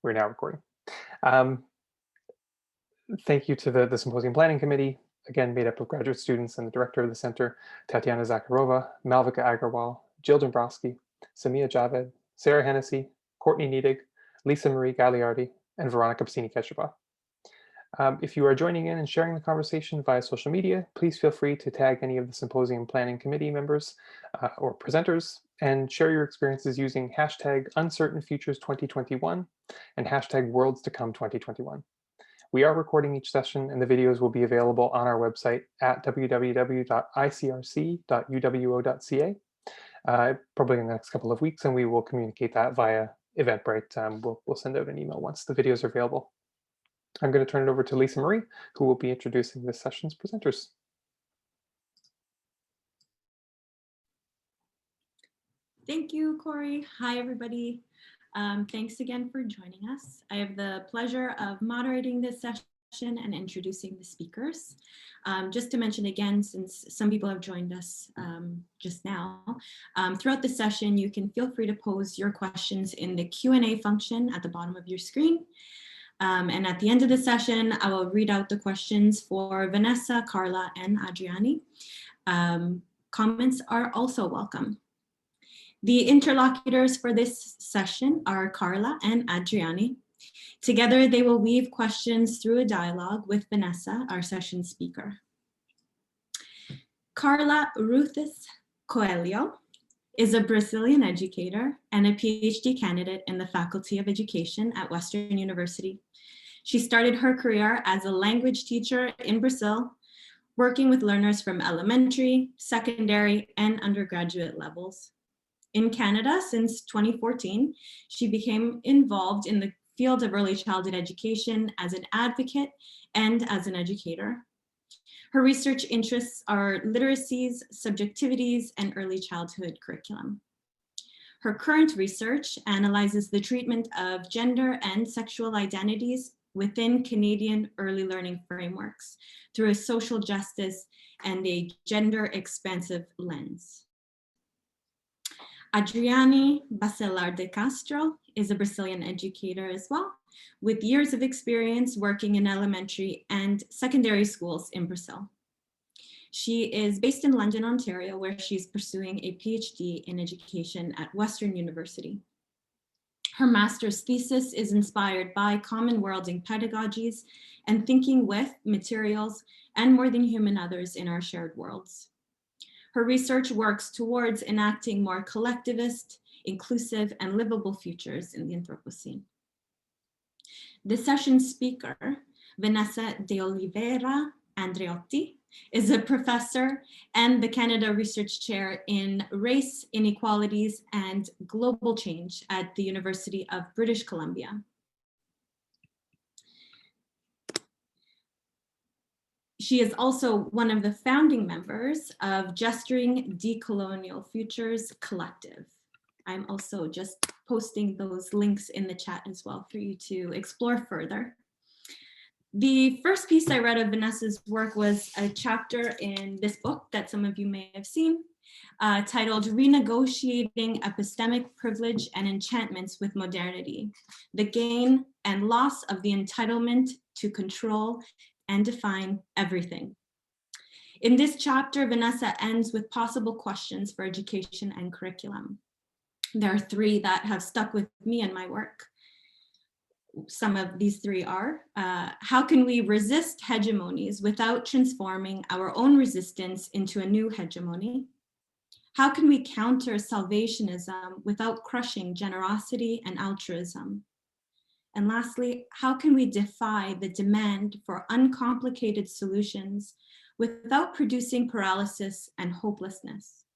We're now recording. Thank you to the Symposium Planning Committee, again made up of graduate students and the director of the center, Tatiana Zakharova, Malvika Agarwal, Jill Dombrowski, Samia Javed, Sarah Hennessy, Courtney Niedig, Lisa Marie Gagliardi, and Veronica Psini-Ketchaba. If you are joining in and sharing the conversation via social media, please feel free to tag any of the Symposium Planning Committee members or presenters and share your experiences using hashtag #UncertainFutures2021 and hashtag WorldsToCome2021. We are recording each session and the videos will be available on our website at www.icrc.uwo.ca probably in the next couple of weeks, and we will communicate that via Eventbrite. We'll send out an email once the videos are available. I'm going to turn it over to Lisa Marie, who will be introducing this session's presenters. Thank you, Corey. Hi, everybody. Thanks again for joining us. I have the pleasure of moderating this session and introducing the speakers. Just to mention again, since some people have joined us just now, throughout the session, you can feel free to pose your questions in the Q&A function at the bottom of your screen. And at the end of the session, I will read out the questions for Vanessa, Carla, and Adrianne. Comments are also welcome. The interlocutors for this session are Carla and Adrianne. Together, they will weave questions through a dialogue with Vanessa, our session speaker. Carla Ruthes Coelho is a Brazilian educator and a PhD candidate in the Faculty of Education at Western University. She started her career as a language teacher in Brazil, working with learners from elementary, secondary, and undergraduate levels. In Canada, since 2014, she became involved in the field of early childhood education as an advocate and as an educator. Her research interests are literacies, subjectivities, and early childhood curriculum. Her current research analyzes the treatment of gender and sexual identities within Canadian early learning frameworks through a social justice and a gender expansive lens. Adrianne Bacelar de Castro is a Brazilian educator as well, with years of experience working in elementary and secondary schools in Brazil. She is based in London, Ontario, where she's pursuing a PhD in education at Western University. Her master's thesis is inspired by common worlding pedagogies and thinking with materials and more than human others in our shared worlds. Her research works towards enacting more collectivist, inclusive, and livable futures in the Anthropocene. The session speaker, Vanessa de Oliveira Andreotti, is a professor and the Canada Research Chair in Race, Inequalities, and Global Change at the University of British Columbia. She is also one of the founding members of Gesturing Decolonial Futures Collective. I'm also just posting those links in the chat as well for you to explore further. The first piece I read of Vanessa's work was a chapter in this book that some of you may have seen, titled Renegotiating Epistemic Privilege and Enchantments with Modernity, the Gain and Loss of the Entitlement to Control and Define Everything. In this chapter, Vanessa ends with possible questions for education and curriculum. There are three that have stuck with me in my work. Some of these three are, how can we resist hegemonies without transforming our own resistance into a new hegemony? How can we counter salvationism without crushing generosity and altruism? And lastly, how can we defy the demand for uncomplicated solutions without producing paralysis and hopelessness?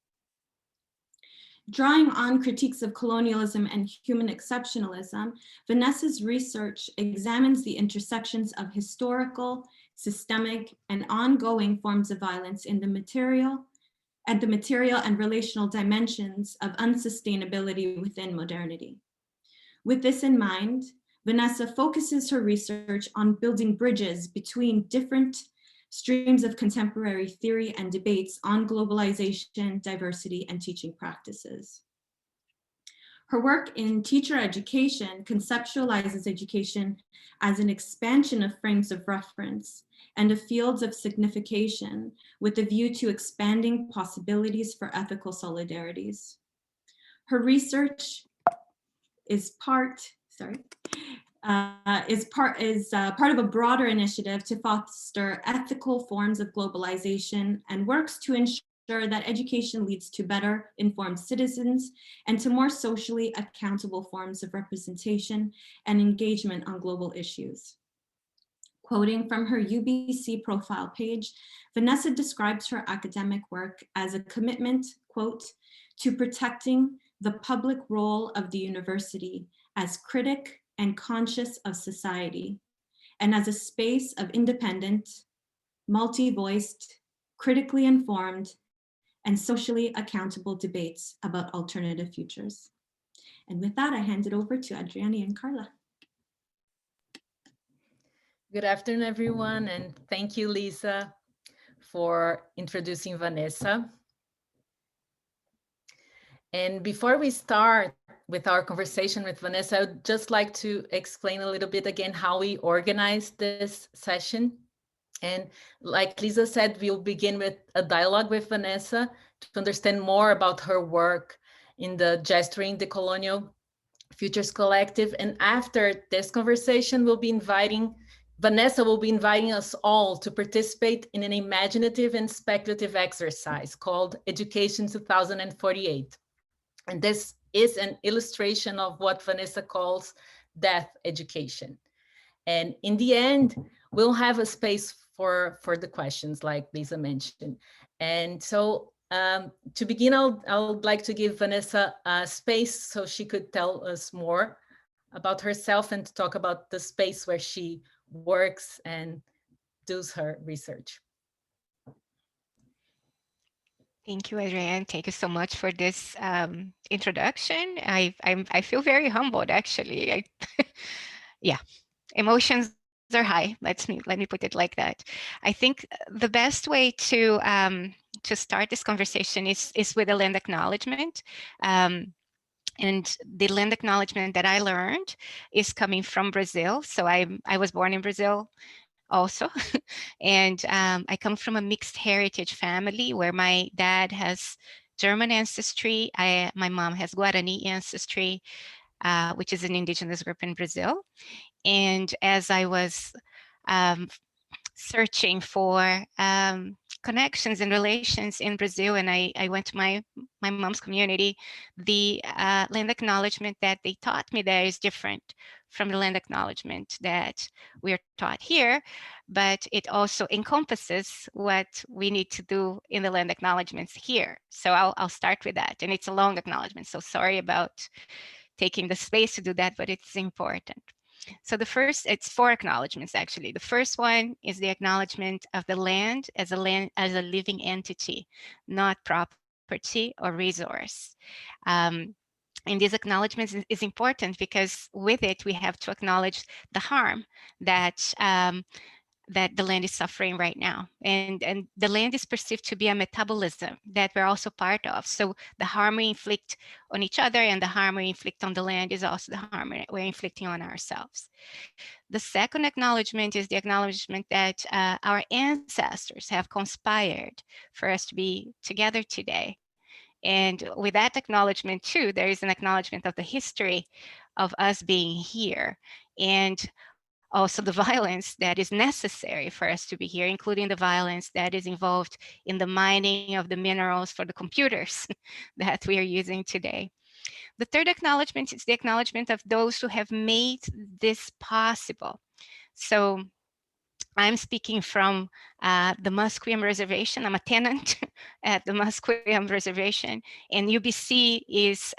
Drawing on critiques of colonialism and human exceptionalism, Vanessa's research examines the intersections of historical, systemic, and ongoing forms of violence in the material and relational dimensions of unsustainability within modernity. With this in mind, Vanessa focuses her research on building bridges between different streams of contemporary theory and debates on globalization, diversity, and teaching practices. Her work in teacher education conceptualizes education as an expansion of frames of reference and of fields of signification with a view to expanding possibilities for ethical solidarities. Her research is part of a broader initiative to foster ethical forms of globalization and works to ensure that education leads to better informed citizens and to more socially accountable forms of representation and engagement on global issues. Quoting from her UBC profile page, Vanessa describes her academic work as a commitment, quote, to protecting the public role of the university as critic and conscious of society, and as a space of independent, multi-voiced, critically informed, and socially accountable debates about alternative futures. And with that, I hand it over to Adrianne and Carla. Good afternoon, everyone, and thank you, Lisa, for introducing Vanessa. And before we start with our conversation with Vanessa, I would just like to explain a little bit again how we organized this session. And like Lisa said, we'll begin with a dialogue with Vanessa to understand more about her work in the Gesturing Decolonial Futures Collective. And after this conversation, Vanessa will be inviting us all to participate in an imaginative and speculative exercise called Education 2048. And this is an illustration of what Vanessa calls death education. And in the end, we'll have a space for the questions like Lisa mentioned. And so to begin, I would like to give Vanessa a space so she could tell us more about herself and to talk about the space where she works and does her research. Thank you, Adrianne. Thank you so much for this introduction. I feel very humbled, actually. Yeah, emotions are high. Let me put it like that. I think the best way to start this conversation is with a land acknowledgement. And the land acknowledgement that I learned is coming from Brazil. So I was born in Brazil also. And I come from a mixed heritage family where my dad has German ancestry. My mom has Guarani ancestry, which is an indigenous group in Brazil. And as I was searching for connections and relations in Brazil, and I went to my mom's community, the land acknowledgement that they taught me there is different from the land acknowledgement that we're taught here, but it also encompasses what we need to do in the land acknowledgements here. So I'll start with that, and it's a long acknowledgement, so sorry about taking the space to do that, but it's important. So it's 4 acknowledgements, actually. The first one is the acknowledgement of the land as a living entity, not property or resource. And these acknowledgements is important because with it, we have to acknowledge the harm that that the land is suffering right now. And the land is perceived to be a metabolism that we're also part of. So the harm we inflict on each other and the harm we inflict on the land is also the harm we're inflicting on ourselves. The second acknowledgement is the acknowledgement that our ancestors have conspired for us to be together today. And with that acknowledgement too, there is an acknowledgement of the history of us being here, and also the violence that is necessary for us to be here, including the violence that is involved in the mining of the minerals for the computers that we are using today. The third acknowledgement is the acknowledgement of those who have made this possible. So I'm speaking from the Musqueam Reservation. I'm a tenant at the Musqueam Reservation, and UBC is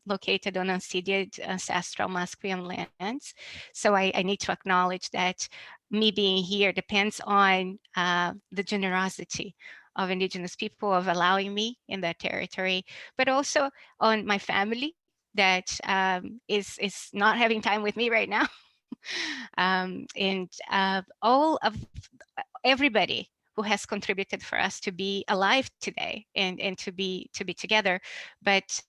located on unceded ancestral Musqueam lands. So I need to acknowledge that me being here depends on the generosity of Indigenous people of allowing me in that territory, but also on my family that is not having time with me right now. And everybody who has contributed for us to be alive today and to be together. But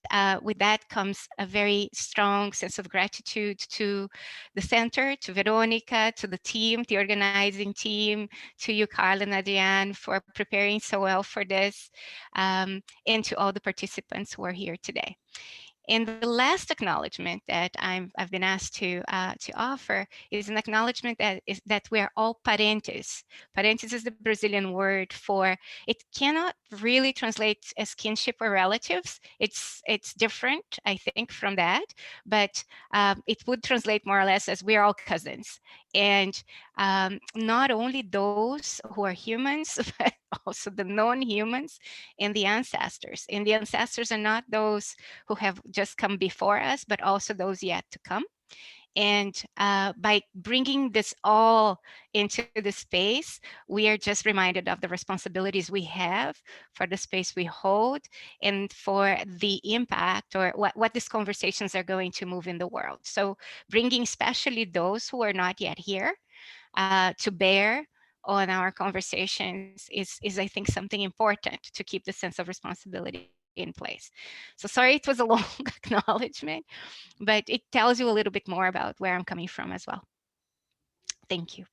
with that comes a very strong sense of gratitude to the center, to Veronica, to the team, the organizing team, to you, Carla and Adrianne, for preparing so well for this, and to all the participants who are here today. And the last acknowledgement that I've been asked to offer is an acknowledgement that we are all parentes. Parentes is the Brazilian word for, it cannot really translate as kinship or relatives. It's different, I think, from that, but it would translate more or less as we are all cousins. And not only those who are humans, but also the non-humans and the ancestors. And the ancestors are not those who have just come before us, but also those yet to come. And by bringing this all into the space, we are just reminded of the responsibilities we have for the space we hold and for the impact or what these conversations are going to move in the world. So bringing especially those who are not yet here to bear on our conversations is I think something important to keep the sense of responsibility in place. So sorry it was a long acknowledgement, but it tells you a little bit more about where I'm coming from as well. Thank you.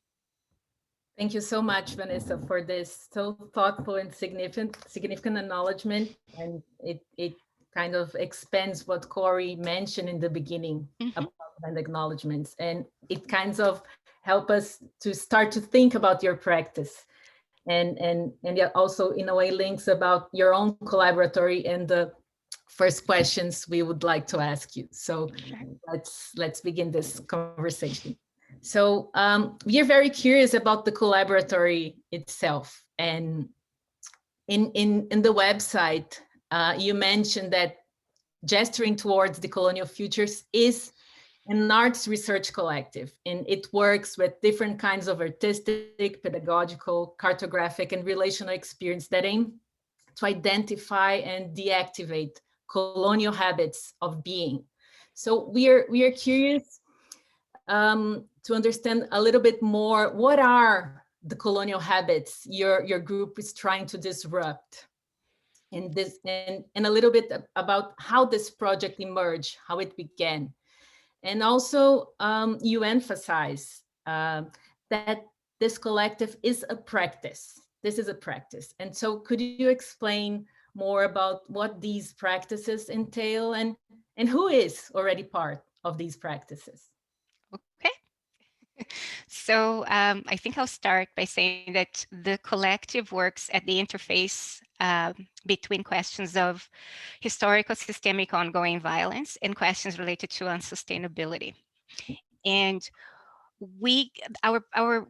Thank you so much, Vanessa, for this so thoughtful and significant acknowledgement. And it kind of expands what Corey mentioned in the beginning about the acknowledgements. And it kind of help us to start to think about your practice. And yet also in a way links about your own collaboratory and the first questions we would like to ask you. So let's begin this conversation. So we are very curious about the collaboratory itself. And in the website, you mentioned that Gesturing Towards Decolonial Futures is an arts research collective, and it works with different kinds of artistic, pedagogical, cartographic, and relational experience that aim to identify and deactivate colonial habits of being. So we are curious to understand a little bit more, what are the colonial habits your group is trying to disrupt? And a little bit about how this project emerged, how it began. And also you emphasize that this collective is a practice. This is a practice. And so could you explain more about what these practices entail and who is already part of these practices? Okay. So I think I'll start by saying that the collective works at the interface between questions of historical systemic ongoing violence and questions related to unsustainability. And our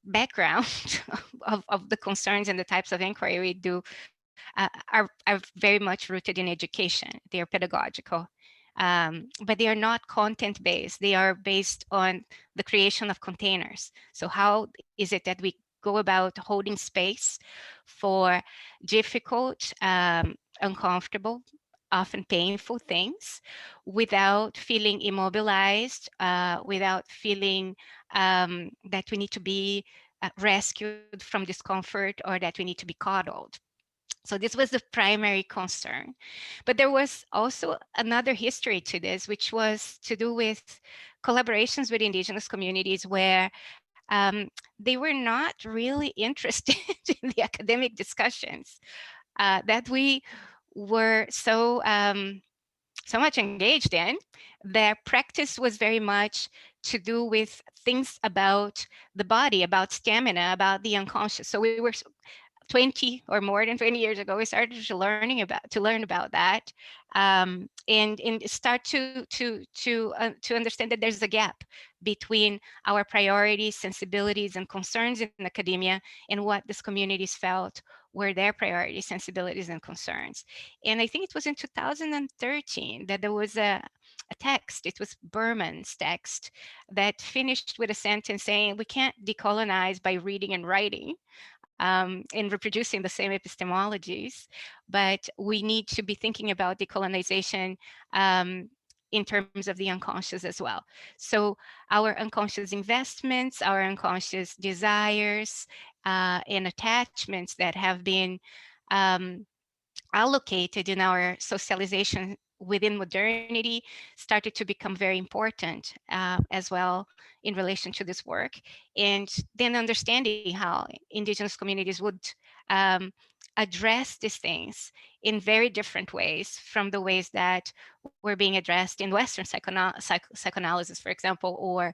background of the concerns and the types of inquiry we do are very much rooted in education. They are pedagogical. But they are not content-based. They are based on the creation of containers. So how is it that we go about holding space for difficult, uncomfortable, often painful things without feeling immobilized, without feeling that we need to be rescued from discomfort or that we need to be coddled. So this was the primary concern. But there was also another history to this, which was to do with collaborations with indigenous communities where they were not really interested in the academic discussions that we were so much engaged in. Their practice was very much to do with things about the body, about stamina, about the unconscious. So we were 20 or more than 20 years ago, we started to learn about that, and start to understand that there's a gap between our priorities, sensibilities, and concerns in academia and what these communities felt were their priorities, sensibilities, and concerns. And I think it was in 2013 that there was a text, it was Berman's text, that finished with a sentence saying, we can't decolonize by reading and writing, in reproducing the same epistemologies, but we need to be thinking about decolonization in terms of the unconscious as well. So our unconscious investments, our unconscious desires and attachments that have been allocated in our socialization within modernity started to become very important as well in relation to this work. And then understanding how indigenous communities would address these things in very different ways from the ways that were being addressed in Western psychoanalysis, for example, or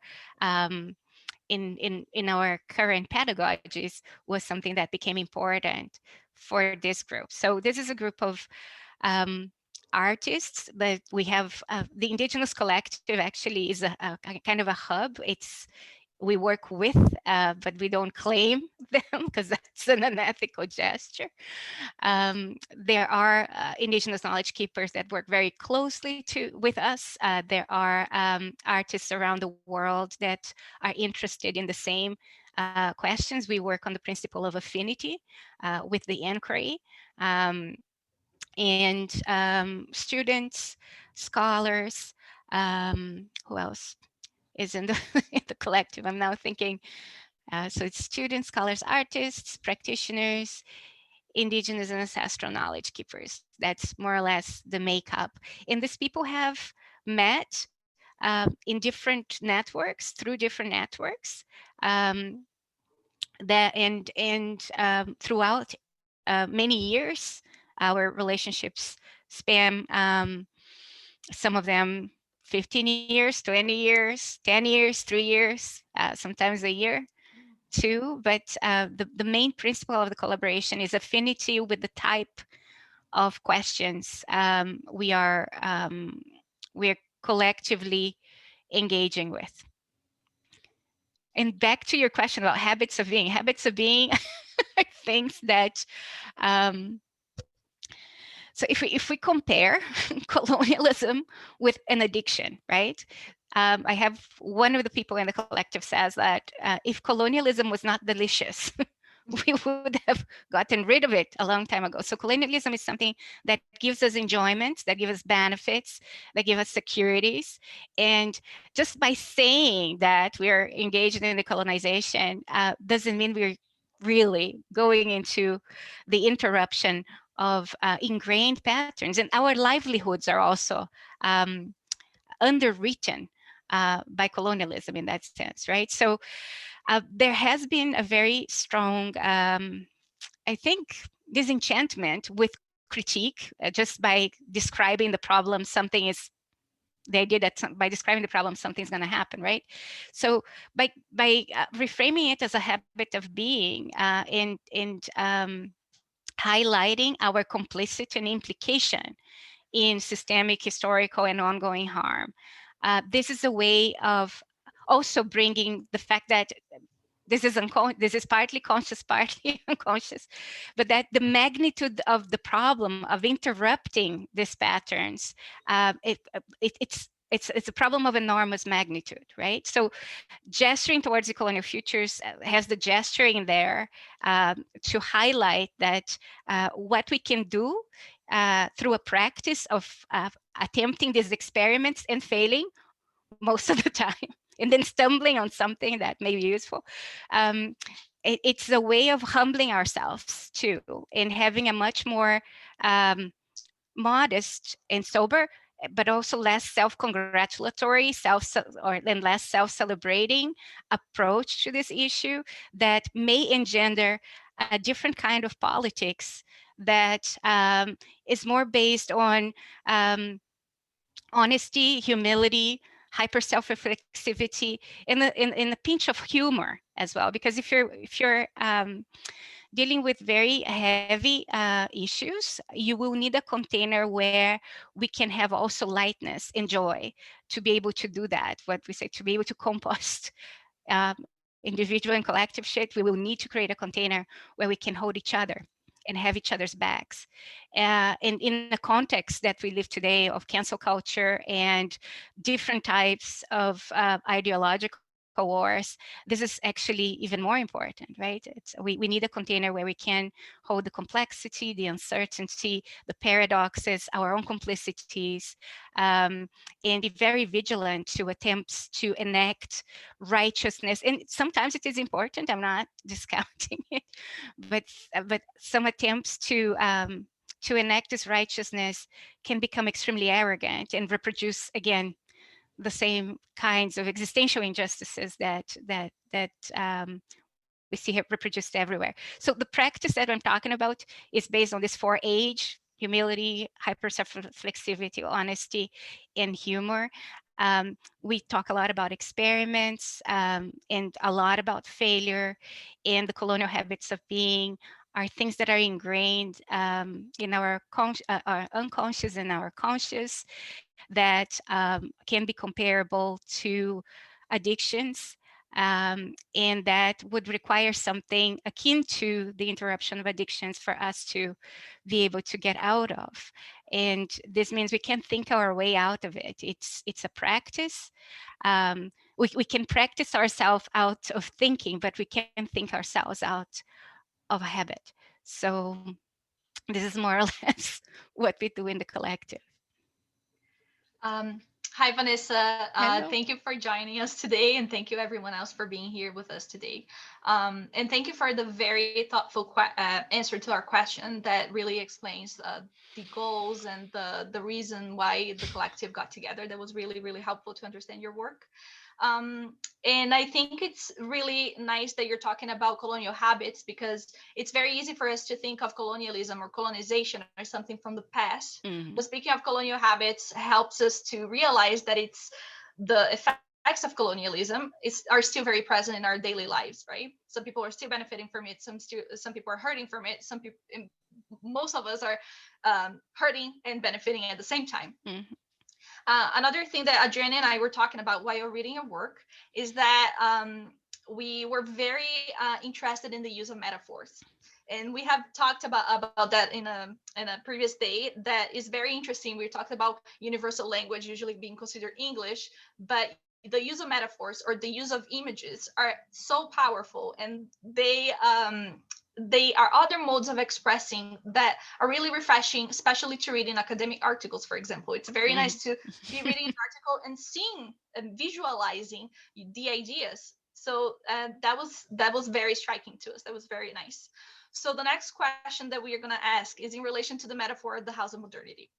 in our current pedagogies, was something that became important for this group. So this is a group of artists that we have. The Indigenous Collective actually is a kind of a hub. We work with, but we don't claim them because that's an unethical gesture. There are Indigenous knowledge keepers that work very closely with us. There are artists around the world that are interested in the same questions. We work on the principle of affinity with the inquiry. And students, scholars, who else is in the, in the collective? I'm now thinking, so it's students, scholars, artists, practitioners, indigenous and ancestral knowledge keepers. That's more or less the makeup. And these people have met in different networks, through different networks, throughout many years. Our relationships span some of them 15 years, 20 years, 10 years, 3 years, sometimes a year, too. But the main principle of the collaboration is affinity with the type of questions we're collectively engaging with. And back to your question about habits of being are things that so if we compare colonialism with an addiction, right? I have one of the people in the collective says that if colonialism was not delicious, we would have gotten rid of it a long time ago. So colonialism is something that gives us enjoyment, that gives us benefits, that give us securities. And just by saying that we are engaged in the colonization doesn't mean we're really going into the interruption of ingrained patterns. And our livelihoods are also underwritten by colonialism in that sense, right? So there has been a very strong, I think, disenchantment with critique just by describing the problem. Something is, the idea that by describing the problem, something's going to happen, right? So by reframing it as a habit of being and highlighting our complicity and implication in systemic, historical, and ongoing harm, this is a way of also bringing the fact that this is partly conscious, partly unconscious, but that the magnitude of the problem of interrupting these patterns, it's a problem of enormous magnitude, right? So gesturing towards the colonial futures has the gesturing there to highlight that what we can do through a practice of attempting these experiments and failing most of the time, and then stumbling on something that may be useful. It's a way of humbling ourselves too, and having a much more modest and sober, but also less self-congratulatory, and less self-celebrating approach to this issue that may engender a different kind of politics that is more based on honesty, humility, hyper self-reflexivity, in a pinch of humor as well. Because if you're dealing with very heavy issues, you will need a container where we can have also lightness and joy to be able to do that. What we say, to be able to compost individual and collective shit, we will need to create a container where we can hold each other and have each other's backs. And in the context that we live today of cancel culture and different types of ideological wars, this is actually even more important, right? We need a container where we can hold the complexity, the uncertainty, the paradoxes, our own complicities, and be very vigilant to attempts to enact righteousness. And sometimes it is important, I'm not discounting it, but some attempts to enact this righteousness can become extremely arrogant and reproduce, again, the same kinds of existential injustices that we see reproduced everywhere. So the practice that I'm talking about is based on this 4H: humility, hyper-self-reflexivity, honesty, and humor. We talk a lot about experiments and a lot about failure, and the colonial habits of being are things that are ingrained in our unconscious and our conscious, that can be comparable to addictions, and that would require something akin to the interruption of addictions for us to be able to get out of. And this means we can't think our way out of it. It's a practice. We can practice ourselves out of thinking, but we can't think ourselves out of a habit. So this is more or less what we do in the collective. Hi, Vanessa. Hello. Thank you for joining us today, and thank you everyone else for being here with us today. And thank you for the very thoughtful answer to our question that really explains the goals and the reason why the collective got together. That was really, really helpful to understand your work. And I think it's really nice that you're talking about colonial habits, because it's very easy for us to think of colonialism or colonization as something from the past. Mhm. But speaking of colonial habits helps us to realize that it's the effects of colonialism are still very present in our daily lives, right? Some people are still benefiting from it. Some people are hurting from it. Some people, most of us are hurting and benefiting at the same time. Mhm. Another thing that Adrianne and I were talking about while reading your work is that we were very interested in the use of metaphors. And we have talked about that in a previous day. That is very interesting. We talked about universal language usually being considered English, but the use of metaphors or the use of images are so powerful, and they are other modes of expressing that are really refreshing, especially to read in academic articles, for example. It's very nice to be reading an article and seeing and visualizing the ideas. So that was very striking to us. That was very nice. So the next question that we are going to ask is in relation to the metaphor of the house of modernity.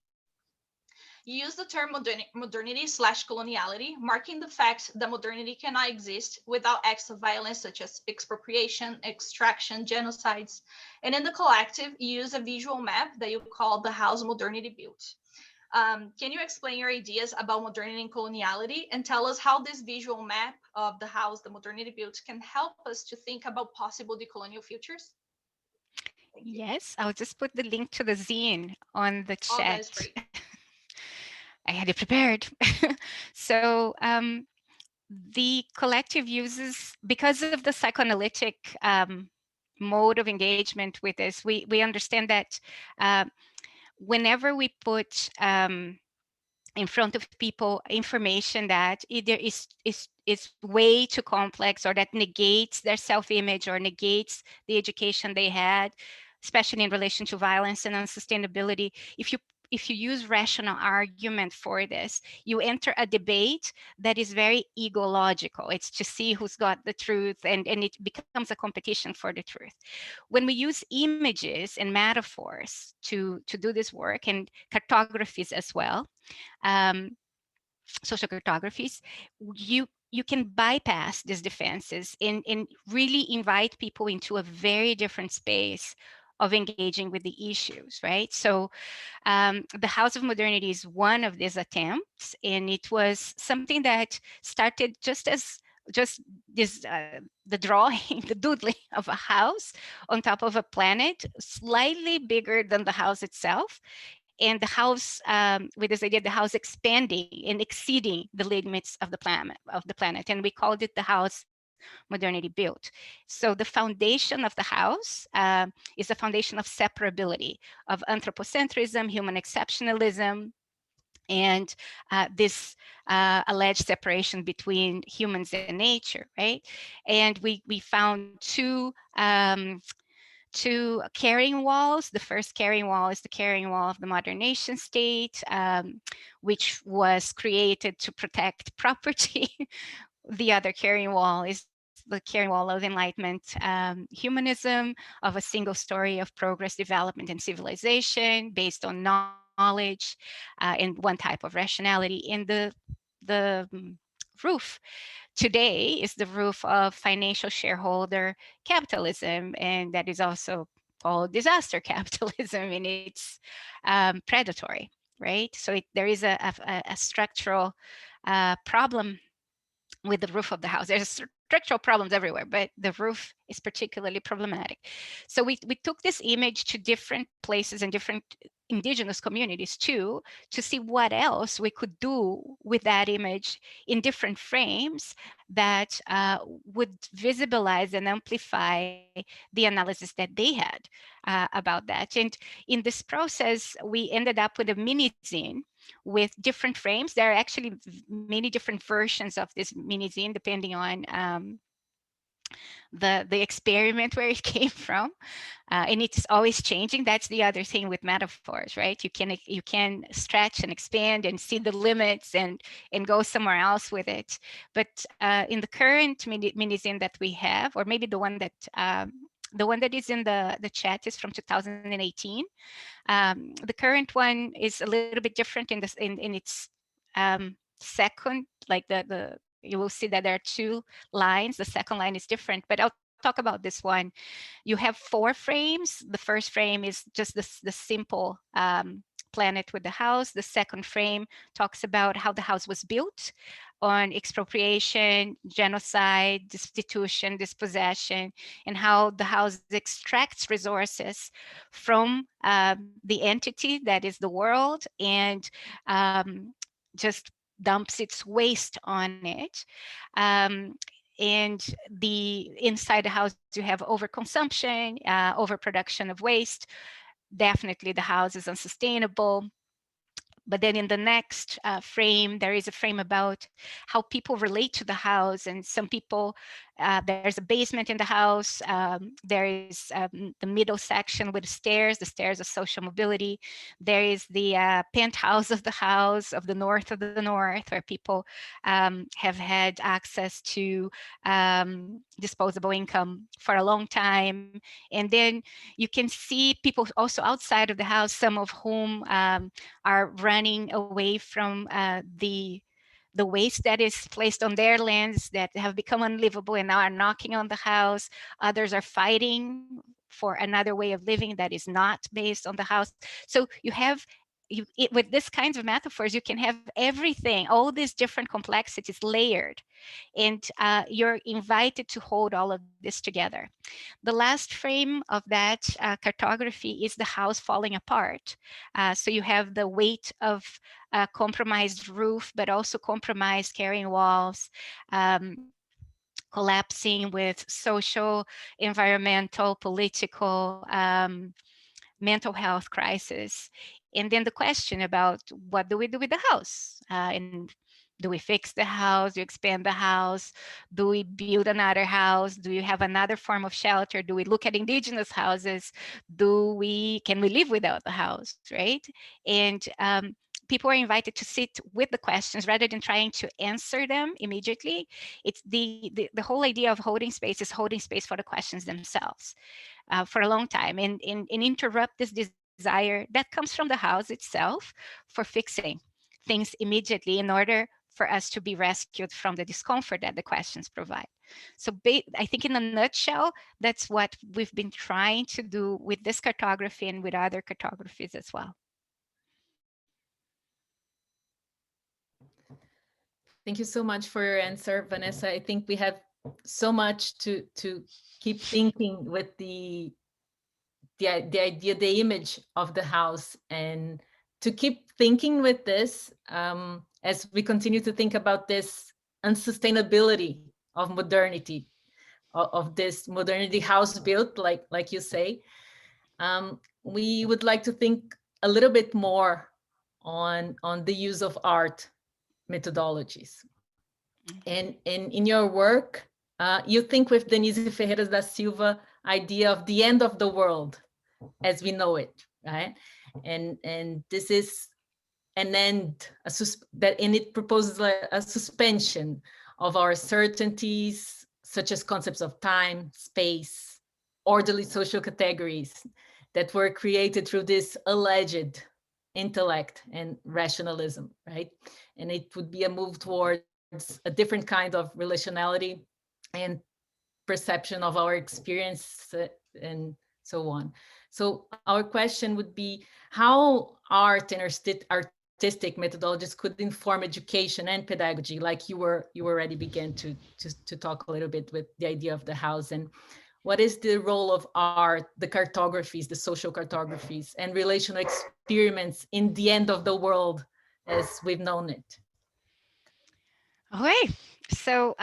You use the term modernity/coloniality, marking the fact that modernity cannot exist without acts of violence such as expropriation, extraction, genocides. And in the collective, you use a visual map that you call the house modernity built. Can you explain your ideas about modernity and coloniality, and tell us how this visual map of the house, the modernity built, can help us to think about possible decolonial futures? Yes, I'll just put the link to the zine on the chat. Oh, that is great. I had it prepared. So the collective uses, because of the psychoanalytic mode of engagement with this, we understand that whenever we put in front of people information that either is way too complex, or that negates their self-image or negates the education they had, especially in relation to violence and unsustainability, if you use rational argument for this, you enter a debate that is very egological. It's to see who's got the truth, and it becomes a competition for the truth. When we use images and metaphors to do this work, and cartographies as well, social cartographies, you can bypass these defenses and really invite people into a very different space of engaging with the issues, right? So the House of Modernity is one of these attempts, and it was something that started just this the drawing, the doodling of a house on top of a planet, slightly bigger than the house itself. And the house, with this idea, the house expanding and exceeding the limits of the planet, and we called it the house modernity built. So the foundation of the house is a foundation of separability, of anthropocentrism, human exceptionalism, and this alleged separation between humans and nature, right? And we found two carrying walls. The first carrying wall is the carrying wall of the modern nation state, which was created to protect property. The other carrying wall is the carrying wall of Enlightenment humanism, of a single story of progress, development, and civilization based on knowledge and one type of rationality. And the roof today is the roof of financial shareholder capitalism, and that is also called disaster capitalism, and it's predatory, right? So there is a structural problem with the roof of the house. There's structural problems everywhere, but the roof is particularly problematic. So we took this image to different places and different indigenous communities too, to see what else we could do with that image in different frames that would visibilize and amplify the analysis that they had about that. And in this process, we ended up with a mini-zine with different frames. There are actually many different versions of this mini-zine depending on the experiment where it came from, and it's always changing. That's the other thing with metaphors, right? You can stretch and expand and see the limits and go somewhere else with it. But in the current mini-zine that we have, or maybe the one that is in the chat is from 2018. The current one is a little bit different in its second, like you will see that there are two lines. The second line is different, but I'll talk about this one. You have 4 frames. The first frame is just the simple planet with the house. The second frame talks about how the house was built on expropriation, genocide, destitution, dispossession, and how the house extracts resources from the entity that is the world and just dumps its waste on it. And inside the house, you have overconsumption, overproduction of waste. Definitely the house is unsustainable. But then in the next frame, there is a frame about how people relate to the house. And some people, there's a basement in the house. There is the middle section with the stairs of social mobility. There is the penthouse of the house of the north, where people have had access to disposable income for a long time. And then you can see people also outside of the house, some of whom are running away from the waste that is placed on their lands that have become unlivable and now are knocking on the house. Others are fighting for another way of living that is not based on the house. So you have, with this kinds of metaphors, you can have everything, all these different complexities layered, and you're invited to hold all of this together. The last frame of that cartography is the house falling apart. So you have the weight of a compromised roof, but also compromised carrying walls, collapsing with social, environmental, political, mental health crisis. And then the question about what do we do with the house? And do we fix the house? Do we expand the house? Do we build another house? Do you have another form of shelter? Do we look at indigenous houses? Can we live without the house, right? And people are invited to sit with the questions rather than trying to answer them immediately. It's the whole idea of holding space is holding space for the questions themselves for a long time, and interrupt this desire that comes from the house itself for fixing things immediately in order for us to be rescued from the discomfort that the questions provide. So I think in a nutshell, that's what we've been trying to do with this cartography and with other cartographies as well. Thank you so much for your answer, Vanessa. I think we have so much to keep thinking with the idea, the image of the house, and to keep thinking with this as we continue to think about this unsustainability of modernity, of this modernity house built, like you say. We would like to think a little bit more on the use of art methodologies. And in your work, you think with Denise Ferreira da Silva idea of the end of the world as we know it, right? And this is an end, and it proposes a suspension of our certainties, such as concepts of time, space, orderly social categories that were created through this alleged intellect and rationalism, right? And it would be a move towards a different kind of relationality and perception of our experience and so on. So our question would be how art and artistic methodologies could inform education and pedagogy, like you already began to talk a little bit with the idea of the house. And what is the role of art, the cartographies, the social cartographies, and relational experiments in the end of the world as we've known it? Okay, so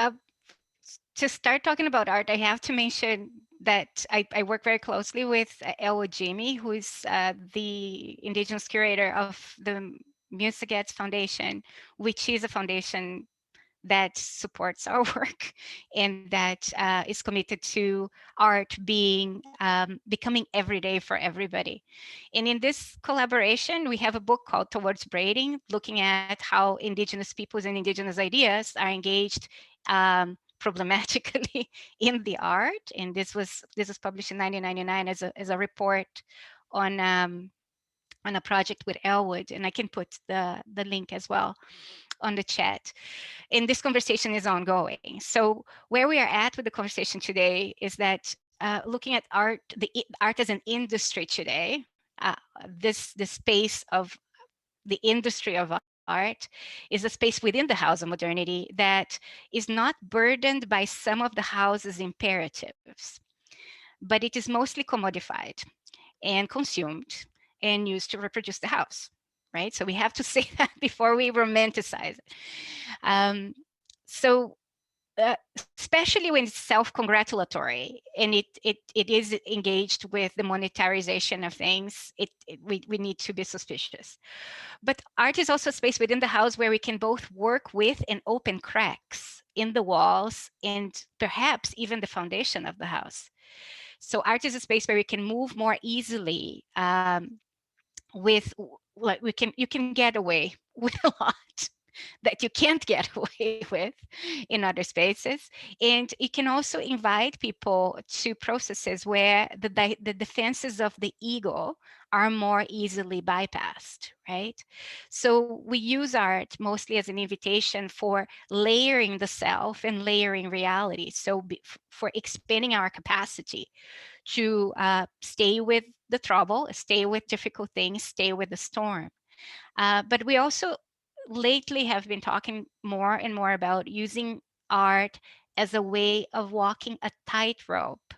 to start talking about art, I have to mention that I work very closely with Elwood Jimmy, who is the Indigenous curator of the Musegets Foundation, which is a foundation that supports our work and that is committed to art being becoming everyday for everybody. And in this collaboration, we have a book called Towards Braiding, looking at how Indigenous peoples and Indigenous ideas are engaged problematically in the art. And this was published in 1999 as a report on a project with Elwood, and I can put the link as well on the chat. And this conversation is ongoing. So where we are at with the conversation today is that looking at art, art as an industry today, this space of the industry of art is a space within the house of modernity that is not burdened by some of the house's imperatives, but it is mostly commodified and consumed and used to reproduce the house, right? So we have to say that before we romanticize it. So especially when it's self-congratulatory and it is engaged with the monetarization of things, we need to be suspicious. But art is also a space within the house where we can both work with and open cracks in the walls and perhaps even the foundation of the house. So art is a space where we can move more easily with, like, you can get away with a lot that you can't get away with in other spaces. And it can also invite people to processes where the defenses of the ego are more easily bypassed, right? So we use art mostly as an invitation for layering the self and layering reality. So for expanding our capacity to stay with the trouble, stay with difficult things, stay with the storm. But we also lately have been talking more and more about using art as a way of walking a tightrope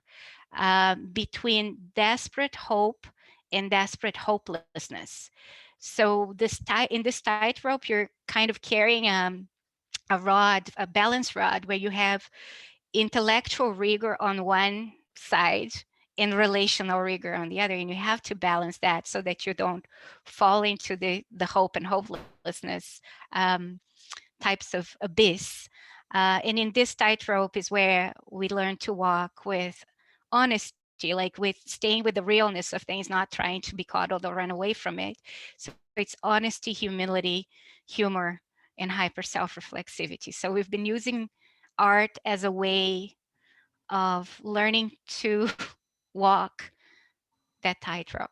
between desperate hope and desperate hopelessness. So in this tightrope, you're kind of carrying a rod, a balance rod, where you have intellectual rigor on one side and relational rigor on the other, and you have to balance that so that you don't fall into the hope and hopelessness types of abyss. And in this tightrope is where we learn to walk with honesty, like with staying with the realness of things, not trying to be coddled or run away from it. So it's honesty, humility, humor, and hyper self-reflexivity. So we've been using art as a way of learning to walk that tightrope.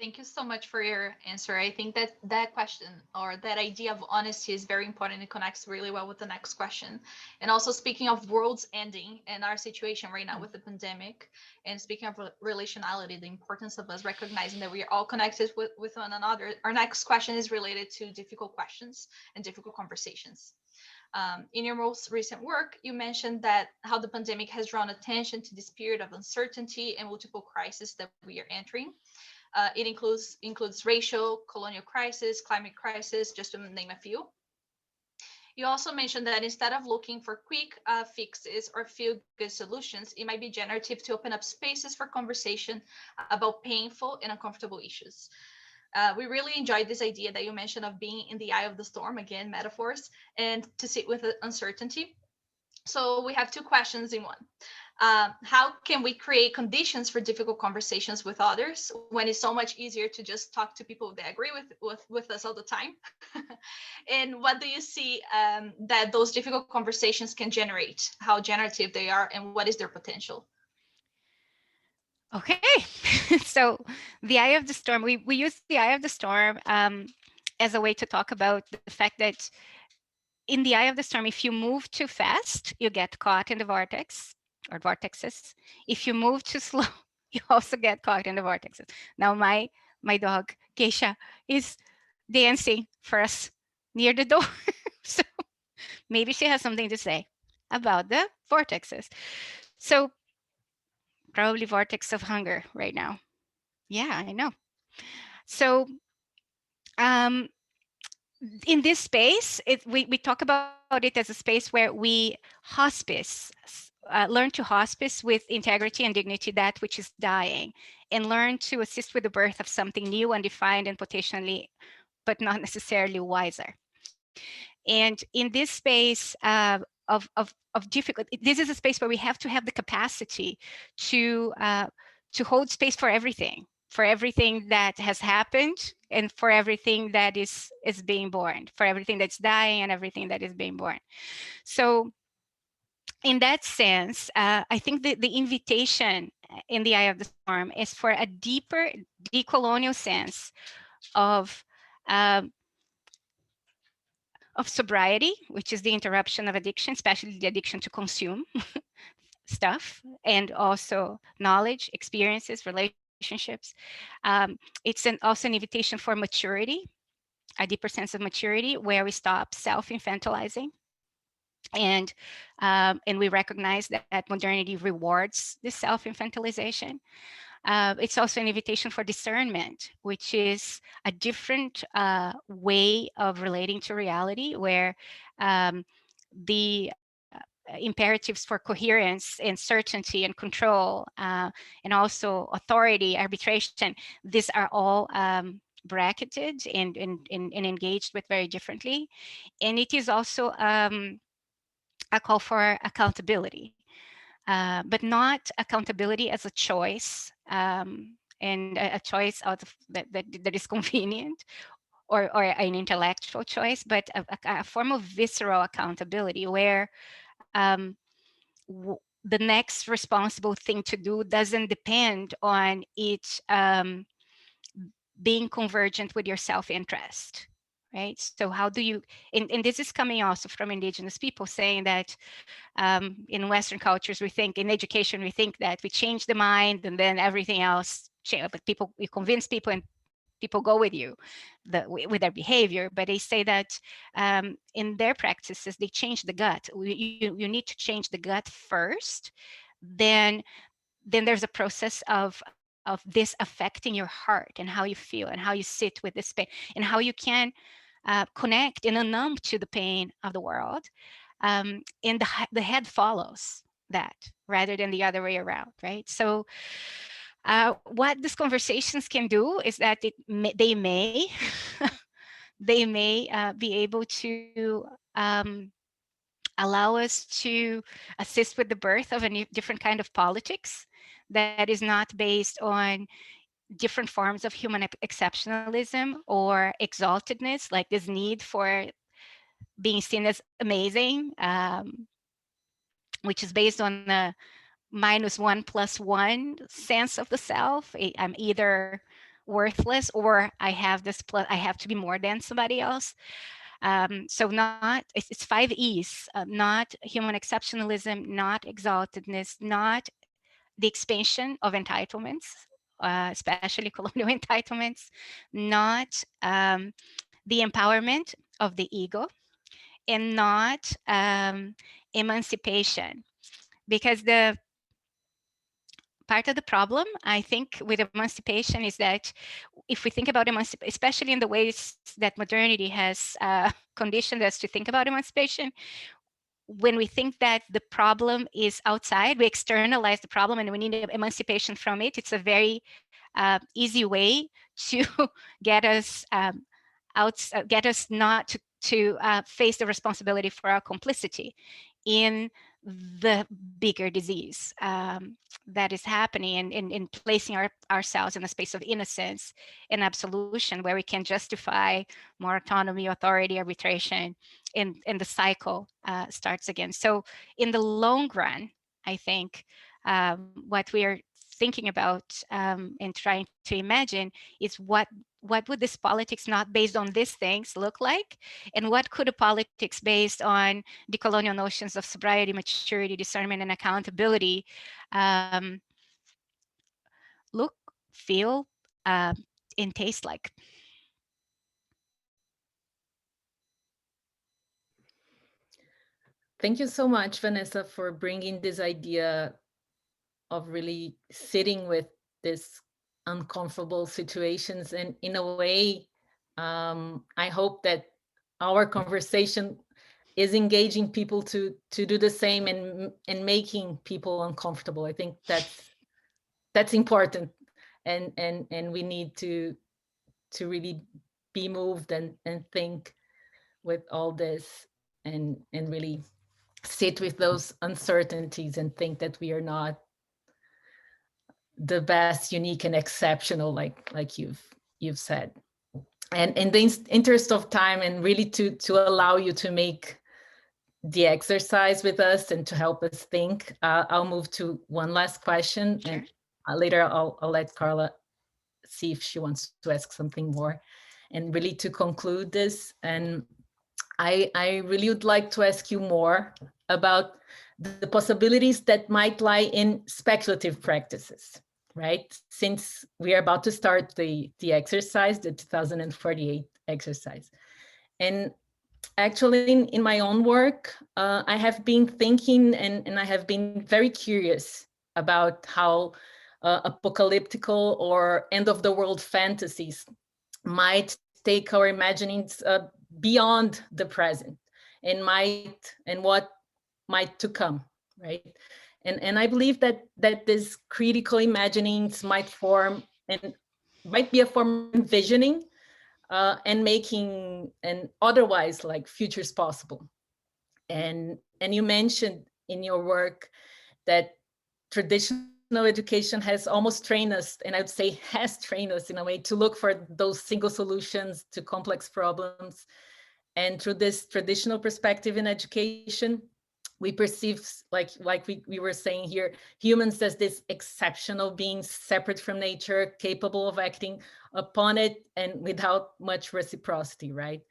Thank you so much for your answer. I think that that question or that idea of honesty is very important. It connects really well with the next question. And also speaking of worlds ending and our situation right now with the pandemic, and speaking of relationality, the importance of us recognizing that we are all connected with one another. Our next question is related to difficult questions and difficult conversations. In your most recent work, you mentioned that how the pandemic has drawn attention to this period of uncertainty and multiple crises that we are entering. It includes racial, colonial crisis, climate crisis, just to name a few. You also mentioned that instead of looking for quick fixes or feel-good solutions, it might be generative to open up spaces for conversation about painful and uncomfortable issues. We really enjoyed this idea that you mentioned of being in the eye of the storm, again, metaphors, and to sit with uncertainty. So we have two questions in one. How can we create conditions for difficult conversations with others when it's so much easier to just talk to people that agree with us all the time? And what do you see that those difficult conversations can generate, how generative they are, and what is their potential? Okay, so the eye of the storm, we use the eye of the storm as a way to talk about the fact that in the eye of the storm, if you move too fast, you get caught in the vortex or vortexes. If you move too slow, you also get caught in the vortexes. Now my dog, Keisha, is dancing for us near the door. So maybe she has something to say about the vortexes. So probably vortex of hunger right now. Yeah, I know. So in this space, we talk about it as a space where we hospice, learn to hospice with integrity and dignity that which is dying, and learn to assist with the birth of something new, undefined, and potentially, but not necessarily wiser. And in this space of difficult, this is a space where we have to have the capacity to hold space for everything that has happened, and for everything that is being born, for everything that's dying and everything that is being born. So in that sense, I think the invitation in the eye of the storm is for a deeper decolonial sense of sobriety, which is the interruption of addiction, especially the addiction to consume stuff, and also knowledge, experiences, relationships. It's also an invitation for maturity, a deeper sense of maturity, where we stop self-infantilizing, and we recognize that modernity rewards this self-infantilization. It's also an invitation for discernment, which is a different way of relating to reality, where the imperatives for coherence and certainty and control, and also authority, arbitration, these are all bracketed and engaged with very differently. And it is also a call for accountability, but not accountability as a choice, and a choice out of that is convenient, or an intellectual choice, but a form of visceral accountability, where the next responsible thing to do doesn't depend on it being convergent with your self-interest, right? So how do you, and this is coming also from Indigenous people, saying that in Western cultures, we think, in education, we think that we change the mind and then everything else, but you convince people and people go with you with their behavior. But they say that in their practices, they change the gut. You need to change the gut first, then there's a process of this affecting your heart and how you feel and how you sit with this pain and how you can connect and unnumb to the pain of the world. And the head follows that rather than the other way around, right? So what these conversations can do is that they may be able to allow us to assist with the birth of a different kind of politics that is not based on different forms of human exceptionalism or exaltedness, like this need for being seen as amazing, which is based on the -1 + 1 sense of the self. I'm either worthless or I have this plus, I have to be more than somebody else. So it's 5 E's, not human exceptionalism, not exaltedness, not the expansion of entitlements, especially colonial entitlements, not the empowerment of the ego, and not emancipation. Because the part of the problem, I think, with emancipation is that if we think about emancipation, especially in the ways that modernity has conditioned us to think about emancipation, when we think that the problem is outside, we externalize the problem and we need emancipation from it. It's a very easy way to get us get us not to face the responsibility for our complicity in the bigger disease that is happening, and in placing ourselves in a space of innocence and absolution where we can justify more autonomy, authority, arbitration, and the cycle starts again. So in the long run, I think what we are thinking about and trying to imagine is what would this politics not based on these things look like, and what could a politics based on decolonial notions of sobriety, maturity, discernment, and accountability look, feel, and taste like. Thank you so much, Vanessa, for bringing this idea of really sitting with these uncomfortable situations. And in a way, I hope that our conversation is engaging people to do the same and making people uncomfortable. I think that's important, and we need to really be moved and think with all this, and really sit with those uncertainties and think that we are not the best, unique, and exceptional, like you've said. And in the interest of time, and really to allow you to make the exercise with us and to help us think, I'll move to one last question. Sure. And later I'll let Carla see if she wants to ask something more. And really to conclude this, and I really would like to ask you more about the possibilities that might lie in speculative practices, right? Since we are about to start the exercise, the 2048 exercise. And actually in my own work, I have been thinking and I have been very curious about how apocalyptical or end of the world fantasies might take our imaginings beyond the present and what might to come, right? And I believe that this critical imaginings might form and might be a form of envisioning and making and otherwise like futures possible. And you mentioned in your work that traditional education has almost trained us, and I would say has trained us in a way to look for those single solutions to complex problems. And through this traditional perspective in education, we perceive, like we were saying here, humans as this exceptional beings separate from nature, capable of acting upon it and without much reciprocity, right?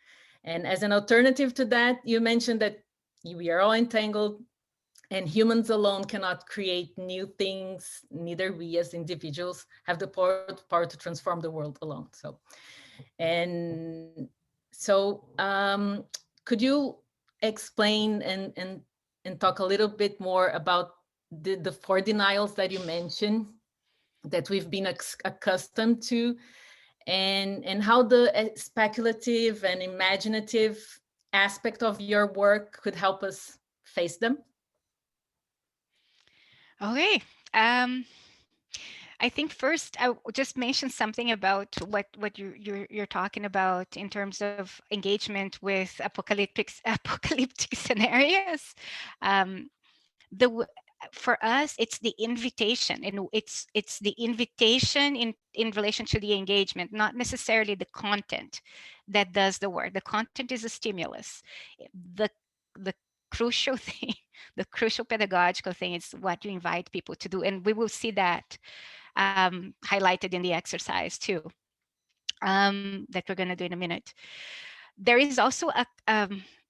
And as an alternative to that, you mentioned that we are all entangled and humans alone cannot create new things. Neither we as individuals have the power to transform the world alone. So could you explain and talk a little bit more about the four denials that you mentioned that we've been accustomed to, and how the speculative and imaginative aspect of your work could help us face them? Okay. I think first I will just mention something about what you're talking about in terms of engagement with apocalyptic scenarios. For us, it's the invitation, and it's the invitation in relation to the engagement, not necessarily the content that does the work. The content is a stimulus. The crucial thing, the crucial pedagogical thing is what you invite people to do, and we will see that highlighted in the exercise too, that we're going to do in a minute. There is also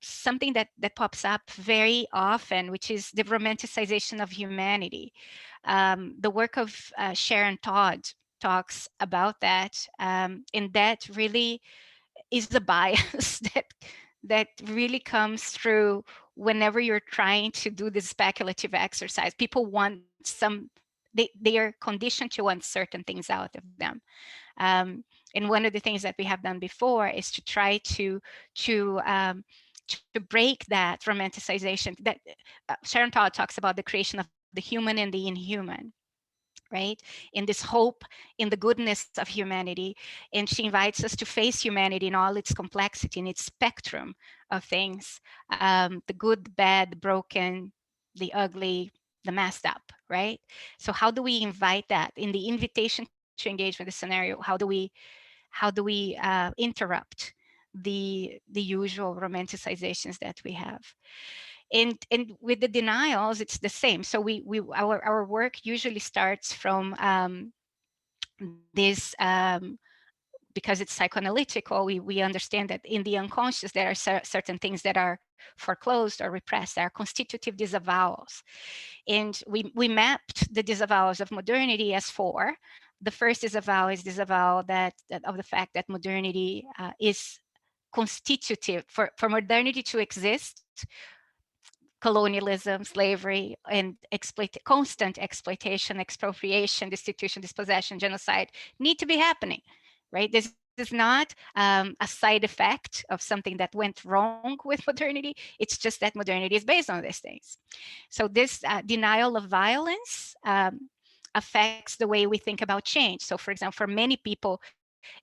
something that pops up very often, which is the romanticization of humanity. The work of Sharon Todd talks about that, and that really is the bias that really comes through whenever you're trying to do this speculative exercise. People want they are conditioned to want certain things out of them. And one of the things that we have done before is to try to break that romanticization. That Sharon Todd talks about the creation of the human and the inhuman. right? In this hope in the goodness of humanity. And she invites us to face humanity in all its complexity, in its spectrum of things, the good, the bad, the broken, the ugly, the messed up, right? So how do we invite that in the invitation to engage with the scenario? How do we interrupt the usual romanticizations that we have? And with the denials, it's the same. So our work usually starts from this, because it's psychoanalytical, we understand that in the unconscious there are certain things that are foreclosed or repressed. There are constitutive disavowals, and we mapped the disavowals of modernity as 4. The first disavowal is disavowal that of the fact that modernity is constitutive. For modernity to exist, colonialism, slavery, and constant exploitation, expropriation, destitution, dispossession, genocide need to be happening, right? This is not a side effect of something that went wrong with modernity. It's just that modernity is based on these things. So this denial of violence affects the way we think about change. So for example, for many people,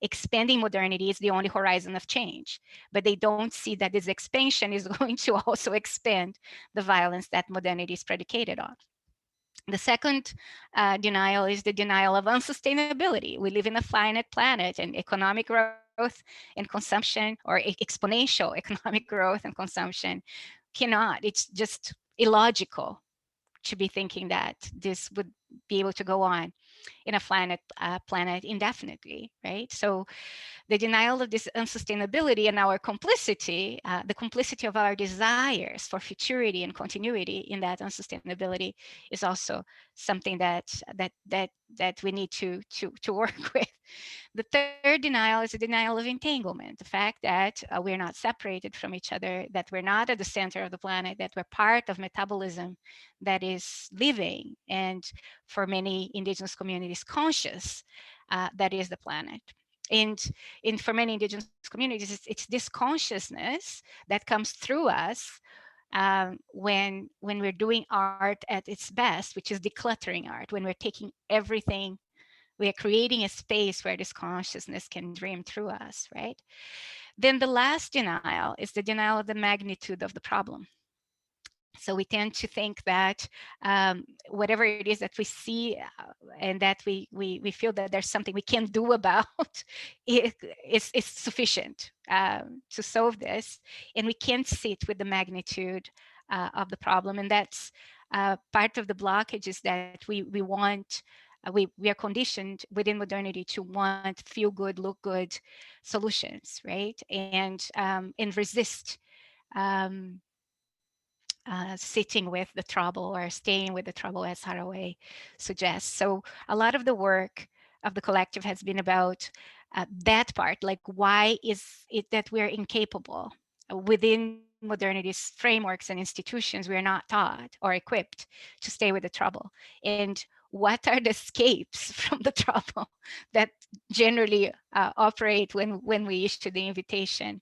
expanding modernity is the only horizon of change, but they don't see that this expansion is going to also expand the violence that modernity is predicated on. The second denial is the denial of unsustainability. We live in a finite planet, and economic growth and consumption, or exponential economic growth and consumption, it's just illogical to be thinking that this would be able to go on in a planet indefinitely, right? So the denial of this unsustainability and our complicity, the complicity of our desires for futurity and continuity in that unsustainability, is also something that we need to work with. The third denial is a denial of entanglement, the fact that we're not separated from each other, that we're not at the center of the planet, that we're part of metabolism that is living, and for many indigenous communities, conscious, that is the planet. And for many indigenous communities, it's this consciousness that comes through us when we're doing art at its best, which is decluttering art, when we're taking everything, we are creating a space where this consciousness can dream through us, right? Then the last denial is the denial of the magnitude of the problem. So we tend to think that whatever it is that we see and that we feel that there's something we can do about, it's sufficient to solve this, and we can't sit with the magnitude of the problem. And that's part of the blockage, is that we want, we are conditioned within modernity to want feel good, look good solutions, right? And resist sitting with the trouble or staying with the trouble, as Haraway suggests. So a lot of the work of the collective has been about that part, like why is it that we're incapable within modernity's frameworks and institutions? We are not taught or equipped to stay with the trouble. And what are the escapes from the trouble that generally operate when we issue the invitation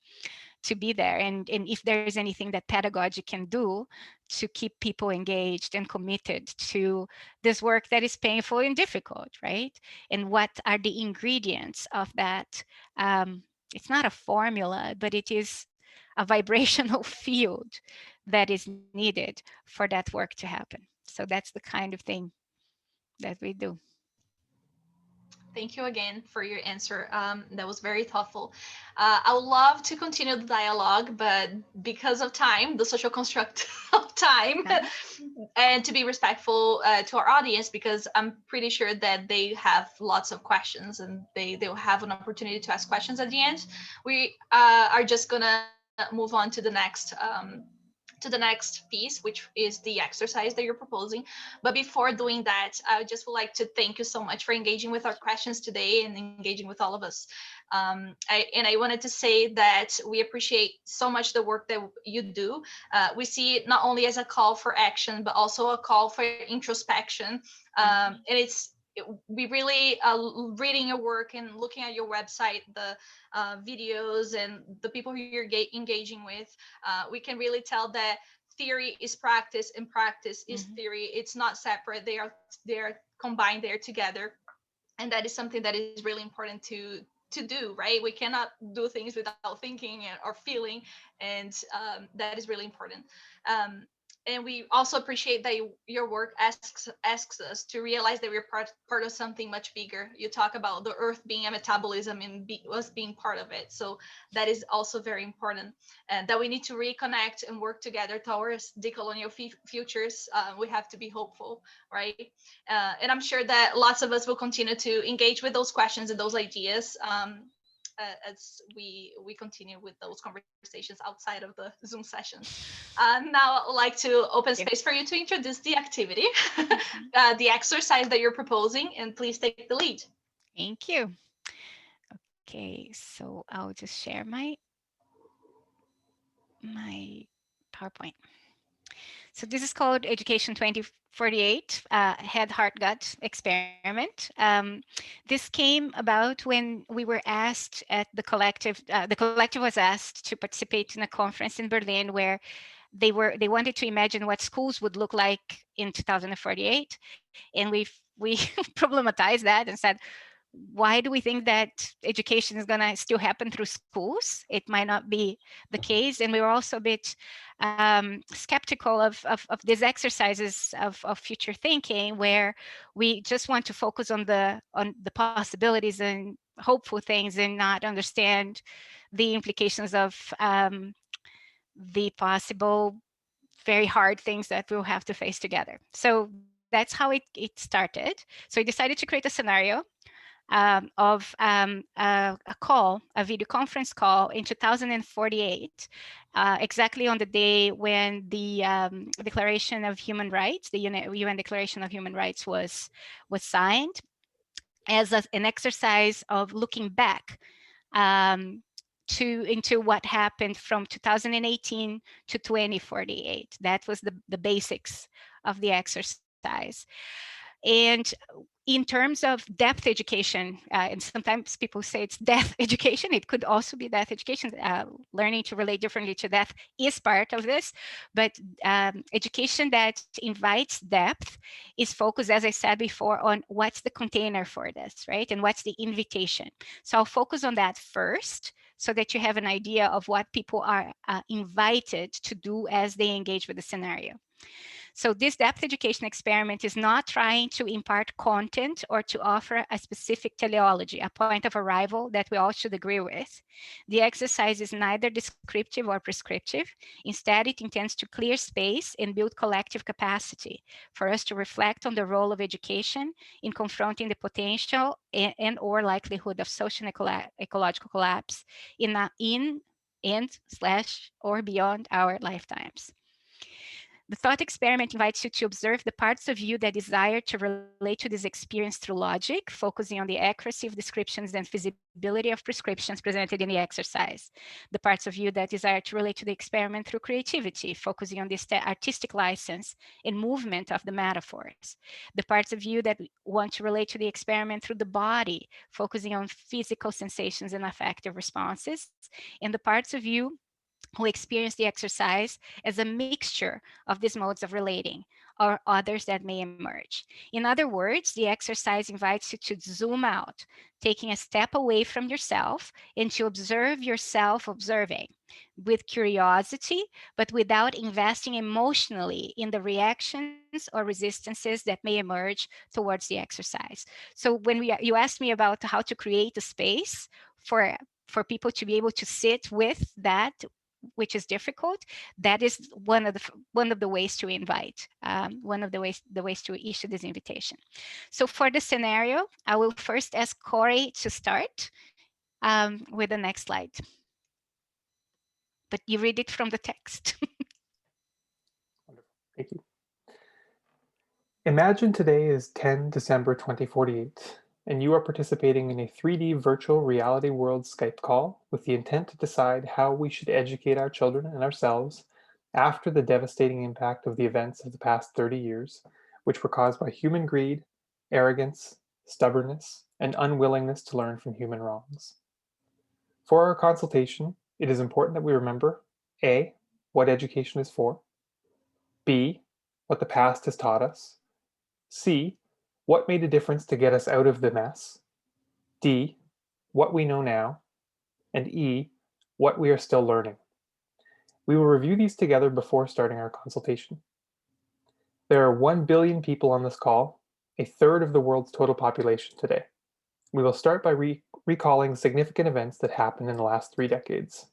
to be there, and if there's anything that pedagogy can do to keep people engaged and committed to this work that is painful and difficult, right? And what are the ingredients of that? It's not a formula, but it is a vibrational field that is needed for that work to happen. So that's the kind of thing that we do. Thank you again for your answer. That was very thoughtful. I would love to continue the dialogue, but because of time, the social construct of time, and to be respectful to our audience, because I'm pretty sure that they have lots of questions and they'll have an opportunity to ask questions at the end. We are just gonna move on to the next piece, which is the exercise that you're proposing. But before doing that, I just would like to thank you so much for engaging with our questions today and engaging with all of us. I wanted to say that we appreciate so much the work that you do. We see it not only as a call for action, but also a call for introspection. And we really, reading your work and looking at your website, the videos and the people who you're engaging with, we can really tell that theory is practice and practice is theory. It's not separate. They are combined there together. And that is something that is really important to do, right? We cannot do things without thinking or feeling, and that is really important. And we also appreciate that your work asks us to realize that we're part of something much bigger. You talk about the earth being a metabolism and us being part of it. So that is also very important, and that we need to reconnect and work together towards decolonial futures. We have to be hopeful, right? And I'm sure that lots of us will continue to engage with those questions and those ideas as we continue with those conversations outside of the Zoom sessions. Now I'd like to open space for you to introduce the activity, the exercise that you're proposing, and please take the lead. Thank you. Okay, so I'll just share my PowerPoint. So this is called Education 2048, Head, Heart, Gut Experiment. This came about when we were asked at the collective was asked to participate in a conference in Berlin where they wanted to imagine what schools would look like in 2048. And we problematized that and said, why do we think that education is going to still happen through schools? It might not be the case. And we were also a bit skeptical of these exercises of future thinking, where we just want to focus on the possibilities and hopeful things and not understand the implications of the possible very hard things that we'll have to face together. So that's how it started. So we decided to create a scenario of a video conference call in 2048, exactly on the day when the Declaration of Human Rights, the UN Declaration of Human Rights was signed, as an exercise of looking back into what happened from 2018 to 2048. That was the basics of the exercise. And in terms of depth education, and sometimes people say it's death education, it could also be death education. Learning to relate differently to death is part of this, but education that invites depth is focused, as I said before, on what's the container for this, right? And what's the invitation. So I'll focus on that first, so that you have an idea of what people are invited to do as they engage with the scenario. So this depth education experiment is not trying to impart content or to offer a specific teleology, a point of arrival that we all should agree with. The exercise is neither descriptive or prescriptive. Instead, it intends to clear space and build collective capacity for us to reflect on the role of education in confronting the potential and or likelihood of social and ecological collapse in or beyond our lifetimes. The thought experiment invites you to observe the parts of you that desire to relate to this experience through logic, focusing on the accuracy of descriptions and feasibility of prescriptions presented in the exercise. The parts of you that desire to relate to the experiment through creativity, focusing on the artistic license and movement of the metaphors. The parts of you that want to relate to the experiment through the body, focusing on physical sensations and affective responses. And the parts of you who experience the exercise as a mixture of these modes of relating or others that may emerge. In other words, the exercise invites you to zoom out, taking a step away from yourself and to observe yourself observing with curiosity, but without investing emotionally in the reactions or resistances that may emerge towards the exercise. So when you asked me about how to create a space for people to be able to sit with that, which is difficult, that is one of the ways to invite, one of the ways to issue this invitation. So for the scenario, I will first ask Corey to start with the next slide. But you read it from the text. Wonderful. Thank you. Imagine today is 10 December 2048, and you are participating in a 3D virtual reality world Skype call with the intent to decide how we should educate our children and ourselves after the devastating impact of the events of the past 30 years, which were caused by human greed, arrogance, stubbornness, and unwillingness to learn from human wrongs. For our consultation, it is important that we remember A, what education is for, B, what the past has taught us, C, What made a difference to get us out of the mess? D, what we know now? And E, what we are still learning. We will review these together before starting our consultation. There are 1 billion people on this call, a third of the world's total population today. We will start by recalling significant events that happened in the last 3 decades.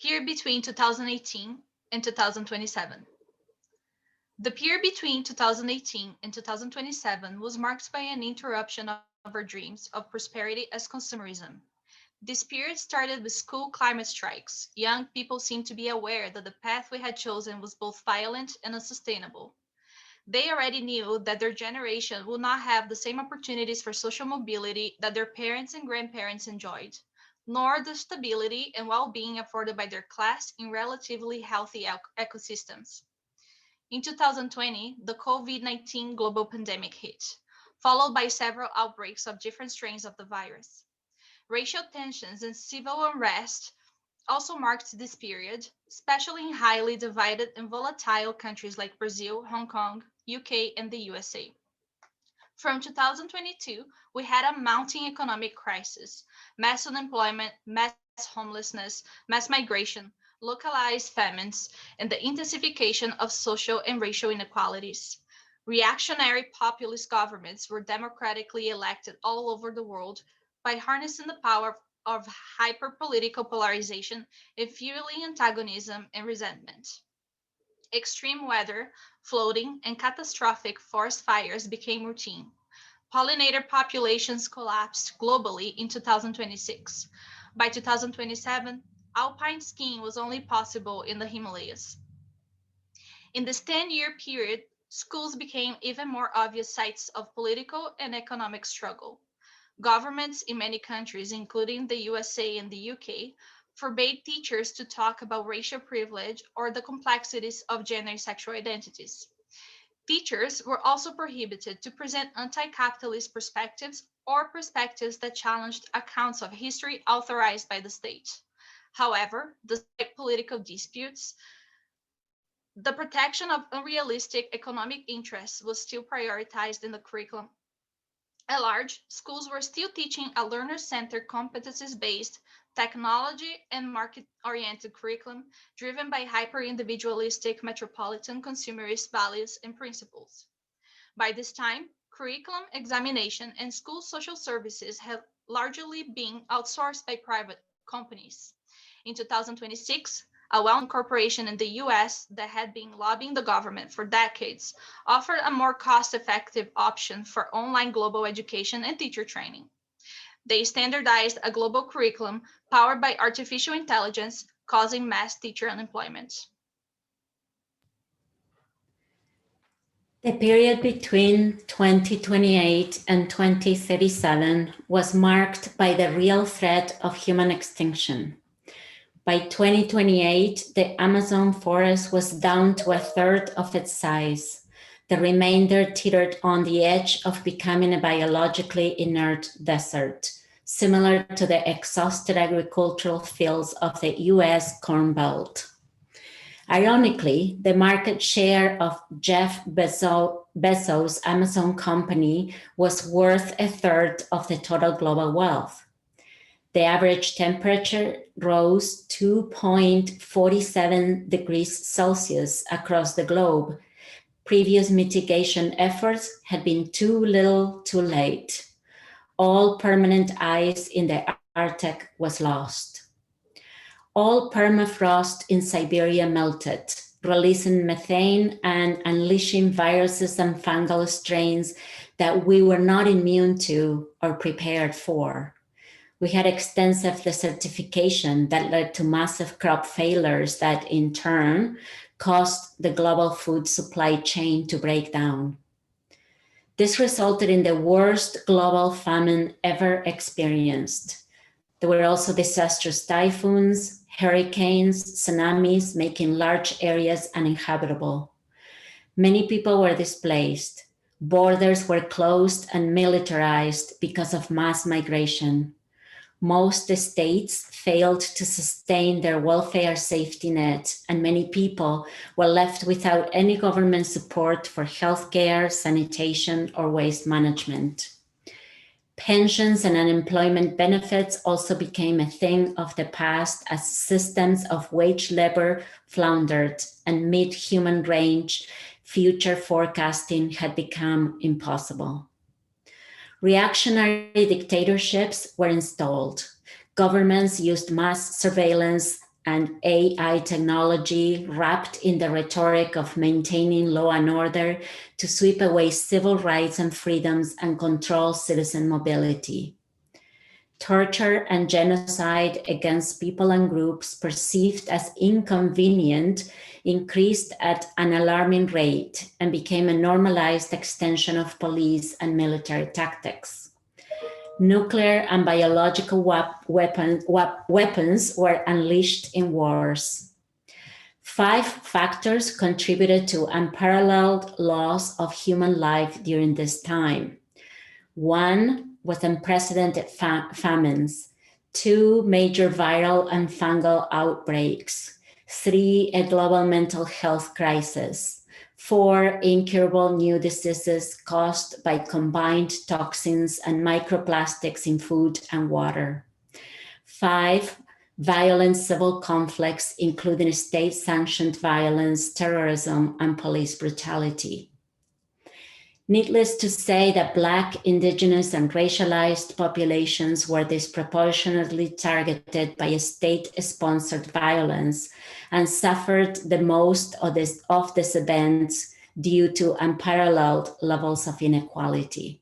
Period between 2018 and 2027. The period between 2018 and 2027 was marked by an interruption of our dreams of prosperity as consumerism. This period started with school climate strikes. Young people seemed to be aware that the path we had chosen was both violent and unsustainable. They already knew that their generation would not have the same opportunities for social mobility that their parents and grandparents enjoyed, nor the stability and well-being afforded by their class in relatively healthy ecosystems. In 2020, the COVID-19 global pandemic hit, followed by several outbreaks of different strains of the virus. Racial tensions and civil unrest also marked this period, especially in highly divided and volatile countries like Brazil, Hong Kong, UK, and the USA. From 2022, we had a mounting economic crisis, mass unemployment, mass homelessness, mass migration, localized famines, and the intensification of social and racial inequalities. Reactionary populist governments were democratically elected all over the world by harnessing the power of hyper-political polarization and fueling antagonism and resentment. Extreme weather, flooding, and catastrophic forest fires became routine. Pollinator populations collapsed globally in 2026. By 2027, alpine skiing was only possible in the Himalayas. In this 10-year period, schools became even more obvious sites of political and economic struggle. Governments in many countries, including the USA and the UK, forbade teachers to talk about racial privilege or the complexities of gender and sexual identities. Teachers were also prohibited to present anti-capitalist perspectives or perspectives that challenged accounts of history authorized by the state. However, despite political disputes, the protection of unrealistic economic interests was still prioritized in the curriculum. At large, schools were still teaching a learner-centered, competencies-based, technology and market-oriented curriculum driven by hyper-individualistic metropolitan consumerist values and principles. By this time, curriculum, examination, and school social services have largely been outsourced by private companies. In 2026, a well-known corporation in the US that had been lobbying the government for decades offered a more cost-effective option for online global education and teacher training. They standardized a global curriculum powered by artificial intelligence, causing mass teacher unemployment. The period between 2028 and 2037 was marked by the real threat of human extinction. By 2028, the Amazon forest was down to a third of its size. The remainder teetered on the edge of becoming a biologically inert desert, similar to the exhausted agricultural fields of the US Corn Belt. Ironically, the market share of Jeff Bezos' Amazon company was worth a third of the total global wealth. The average temperature rose 2.47 degrees Celsius across the globe. Previous mitigation efforts had been too little too late. All permanent ice in the Arctic was lost. All permafrost in Siberia melted, releasing methane and unleashing viruses and fungal strains that we were not immune to or prepared for. We had extensive desertification that led to massive crop failures that in turn caused the global food supply chain to break down. This resulted in the worst global famine ever experienced. There were also disastrous typhoons, hurricanes, tsunamis, making large areas uninhabitable. Many people were displaced. Borders were closed and militarized because of mass migration. Most states failed to sustain their welfare safety net, and many people were left without any government support for healthcare, sanitation, or waste management. Pensions and unemployment benefits also became a thing of the past as systems of wage labor floundered and mid-human range future forecasting had become impossible. Reactionary dictatorships were installed. Governments used mass surveillance and AI technology wrapped in the rhetoric of maintaining law and order to sweep away civil rights and freedoms and control citizen mobility. Torture and genocide against people and groups perceived as inconvenient increased at an alarming rate and became a normalized extension of police and military tactics. Nuclear and biological weapons were unleashed in wars. 5 factors contributed to unparalleled loss of human life during this time. 1 was unprecedented famines. 2, major viral and fungal outbreaks. 3, a global mental health crisis. 4, incurable new diseases caused by combined toxins and microplastics in food and water. 5, violent civil conflicts, including state-sanctioned violence, terrorism, and police brutality. Needless to say that Black, Indigenous, and racialized populations were disproportionately targeted by state-sponsored violence and suffered the most of these events due to unparalleled levels of inequality.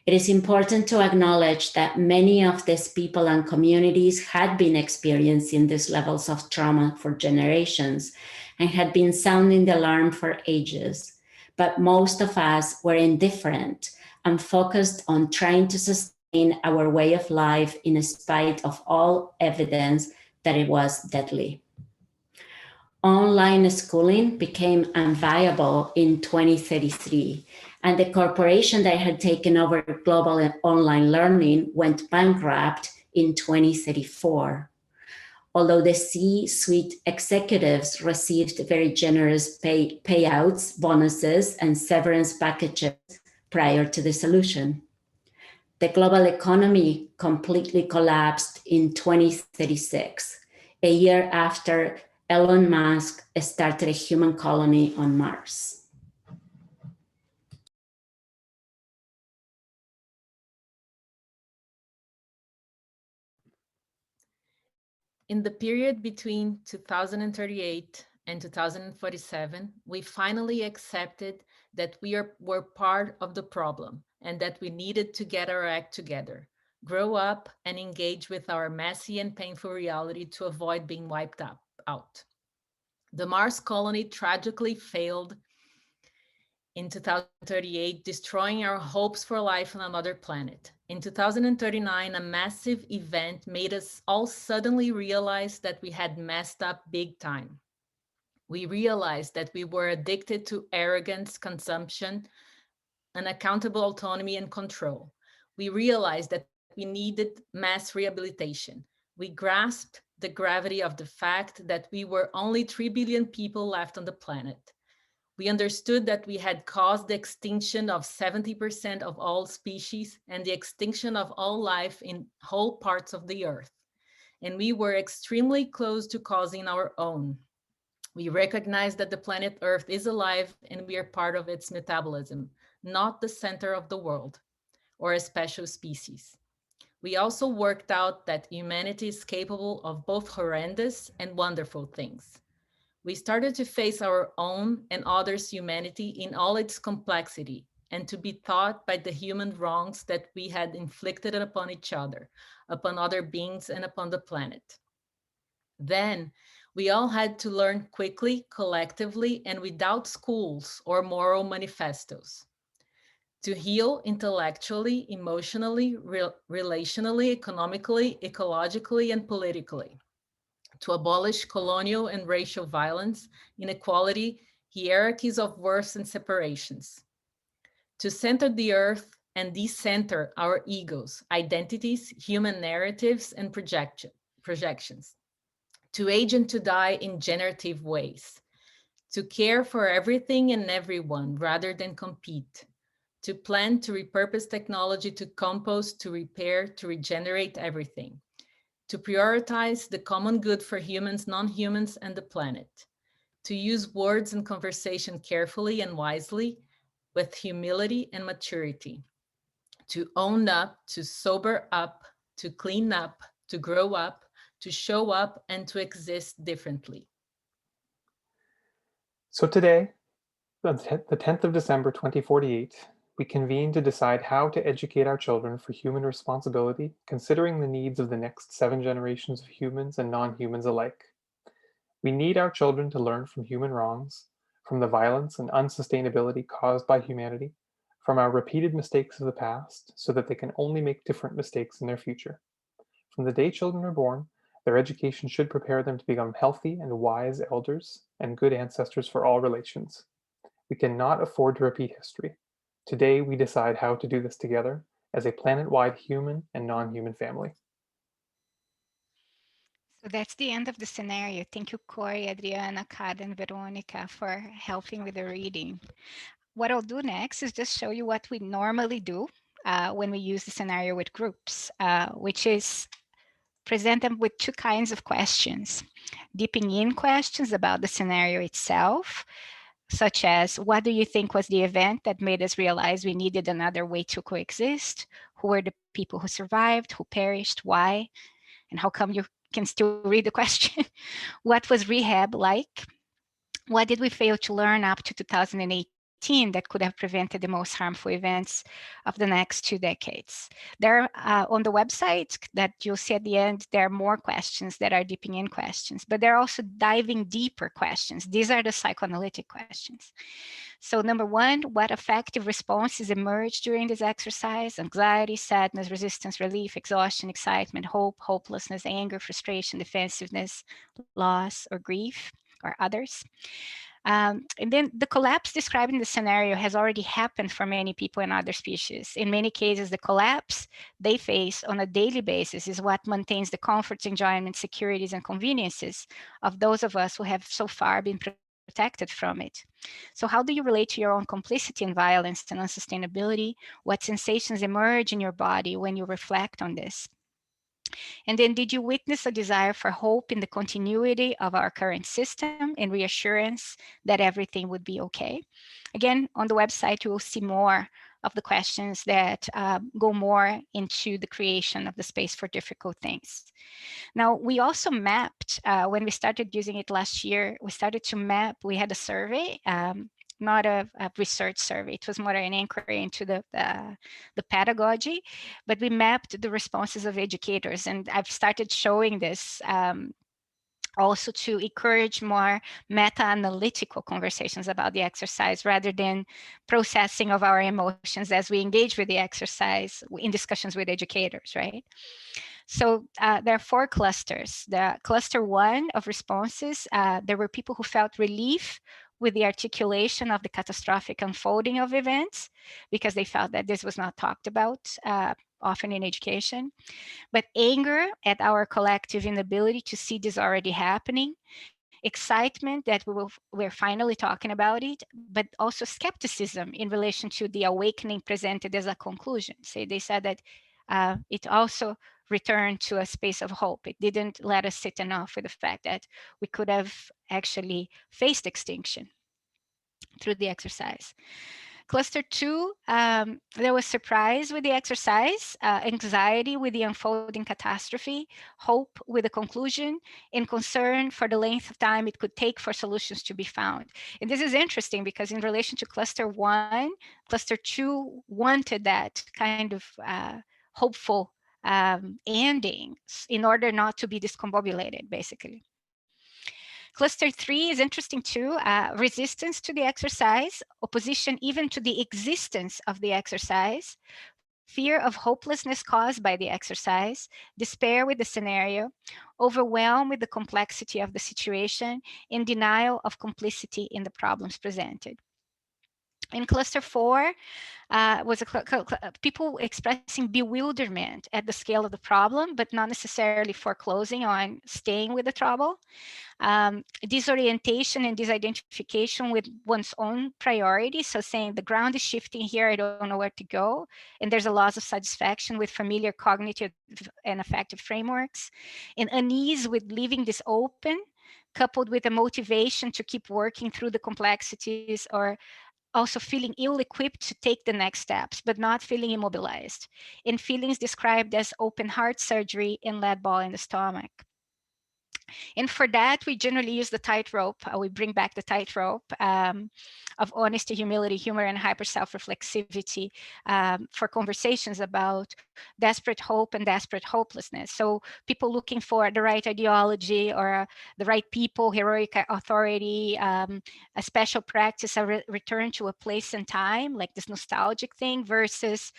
It is important to acknowledge that many of these people and communities had been experiencing these levels of trauma for generations and had been sounding the alarm for ages. But most of us were indifferent and focused on trying to sustain our way of life in spite of all evidence that it was deadly. Online schooling became unviable in 2033, and the corporation that had taken over global online learning went bankrupt in 2034. Although the C-suite executives received very generous payouts, bonuses, and severance packages prior to the solution. The global economy completely collapsed in 2036, a year after Elon Musk started a human colony on Mars. In the period between 2038 and 2047, we finally accepted that we were part of the problem and that we needed to get our act together, grow up, and engage with our messy and painful reality to avoid being wiped out. The Mars colony tragically failed in 2038, destroying our hopes for life on another planet. In 2039, a massive event made us all suddenly realize that we had messed up big time. We realized that we were addicted to arrogance, consumption, unaccountable autonomy, and control. We realized that we needed mass rehabilitation. We grasped the gravity of the fact that we were only 3 billion people left on the planet. We understood that we had caused the extinction of 70% of all species and the extinction of all life in whole parts of the earth. And we were extremely close to causing our own. We recognize that the planet Earth is alive and we are part of its metabolism, not the center of the world or a special species. We also worked out that humanity is capable of both horrendous and wonderful things. We started to face our own and others' humanity in all its complexity and to be taught by the human wrongs that we had inflicted upon each other, upon other beings, and upon the planet. Then we all had to learn quickly, collectively, and without schools or moral manifestos. To heal intellectually, emotionally, relationally, economically, ecologically, and politically. To abolish colonial and racial violence, inequality, hierarchies of worths and separations. To center the earth and decenter our egos, identities, human narratives, and projections, to age and to die in generative ways, to care for everything and everyone rather than compete, to plan, to repurpose technology, to compost, to repair, to regenerate everything, to prioritize the common good for humans, non-humans, and the planet, to use words and conversation carefully and wisely, with humility and maturity, to own up, to sober up, to clean up, to grow up, to show up, and to exist differently. So today, the 10th of December 2048, we convene to decide how to educate our children for human responsibility, considering the needs of the next 7 generations of humans and non-humans alike. We need our children to learn from human wrongs, from the violence and unsustainability caused by humanity, from our repeated mistakes of the past, so that they can only make different mistakes in their future. From the day children are born, their education should prepare them to become healthy and wise elders and good ancestors for all relations. We cannot afford to repeat history. Today, we decide how to do this together as a planet-wide human and non-human family. So that's the end of the scenario. Thank you, Corey, Adriana, Carla, and Veronica for helping with the reading. What I'll do next is just show you what we normally do when we use the scenario with groups, which is present them with 2 kinds of questions. Deeping in questions about the scenario itself, such as, what do you think was the event that made us realize we needed another way to coexist? Who were the people who survived, who perished, why? And how come you can still read the question? What was rehab like? What did we fail to learn up to 2018 that could have prevented the most harmful events of the next 2 decades? There, on the website that you'll see at the end, there are more questions that are deeping in questions, but there are also diving deeper questions. These are the psychoanalytic questions. So number 1, what effective responses emerged during this exercise? Anxiety, sadness, resistance, relief, exhaustion, excitement, hope, hopelessness, anger, frustration, defensiveness, loss, or grief, or others. And then the collapse described in the scenario has already happened for many people in other species. In many cases, the collapse they face on a daily basis is what maintains the comforts, enjoyments, securities, and conveniences of those of us who have so far been protected from it. So how do you relate to your own complicity in violence and unsustainability? What sensations emerge in your body when you reflect on this? And then, did you witness a desire for hope in the continuity of our current system and reassurance that everything would be okay? Again, on the website, you will see more of the questions that go more into the creation of the space for difficult things. Now, we also mapped, when we started using it last year, we started to map, we had a survey, not a research survey. It was more an inquiry into the pedagogy, but we mapped the responses of educators. And I've started showing this also to encourage more meta-analytical conversations about the exercise rather than processing of our emotions as we engage with the exercise in discussions with educators, right? So there are 4 clusters. The cluster 1 of responses, there were people who felt relief with the articulation of the catastrophic unfolding of events because they felt that this was not talked about often in education, but anger at our collective inability to see this already happening, excitement that we're finally talking about it, but also skepticism in relation to the awakening presented as a conclusion. So they said that it also returned to a space of hope. It didn't let us sit enough with the fact that we could have actually faced extinction through the exercise. Cluster 2, there was surprise with the exercise, anxiety with the unfolding catastrophe, hope with the conclusion, and concern for the length of time it could take for solutions to be found. And this is interesting because in relation to cluster 1, cluster 2 wanted that kind of hopeful ending in order not to be discombobulated, basically. Cluster 3 is interesting too, resistance to the exercise, opposition even to the existence of the exercise, fear of hopelessness caused by the exercise, despair with the scenario, overwhelmed with the complexity of the situation, and denial of complicity in the problems presented. In cluster 4, was people expressing bewilderment at the scale of the problem, but not necessarily foreclosing on staying with the trouble. Disorientation and disidentification with one's own priorities. So saying the ground is shifting here, I don't know where to go. And there's a loss of satisfaction with familiar cognitive and affective frameworks. And unease with leaving this open, coupled with a motivation to keep working through the complexities, or also feeling ill-equipped to take the next steps, but not feeling immobilized, and feelings described as open heart surgery and lead ball in the stomach. And for that, we generally use the tightrope. We bring back the tightrope of honesty, humility, humor, and hyper self-reflexivity for conversations about desperate hope and desperate hopelessness. So people looking for the right ideology or the right people, heroic authority, a special practice, a return to a place and time, like this nostalgic thing, versus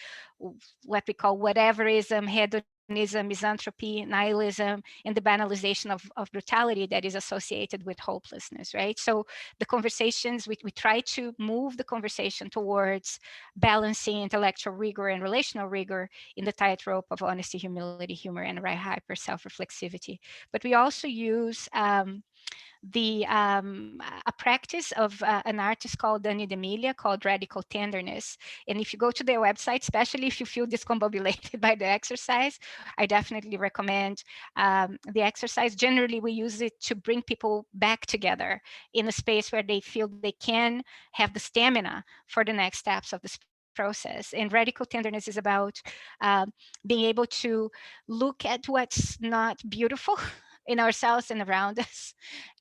what we call whateverism, hedonism, misanthropy, nihilism, and the banalization of brutality that is associated with hopelessness, right? So the conversations, we try to move the conversation towards balancing intellectual rigor and relational rigor in the tightrope of honesty, humility, humor, and hyper self-reflexivity. But we also use a practice of an artist called Dani D'Emilia called Radical Tenderness. And if you go to their website, especially if you feel discombobulated by the exercise, I definitely recommend the exercise. Generally, we use it to bring people back together in a space where they feel they can have the stamina for the next steps of this process. And radical tenderness is about being able to look at what's not beautiful in ourselves and around us,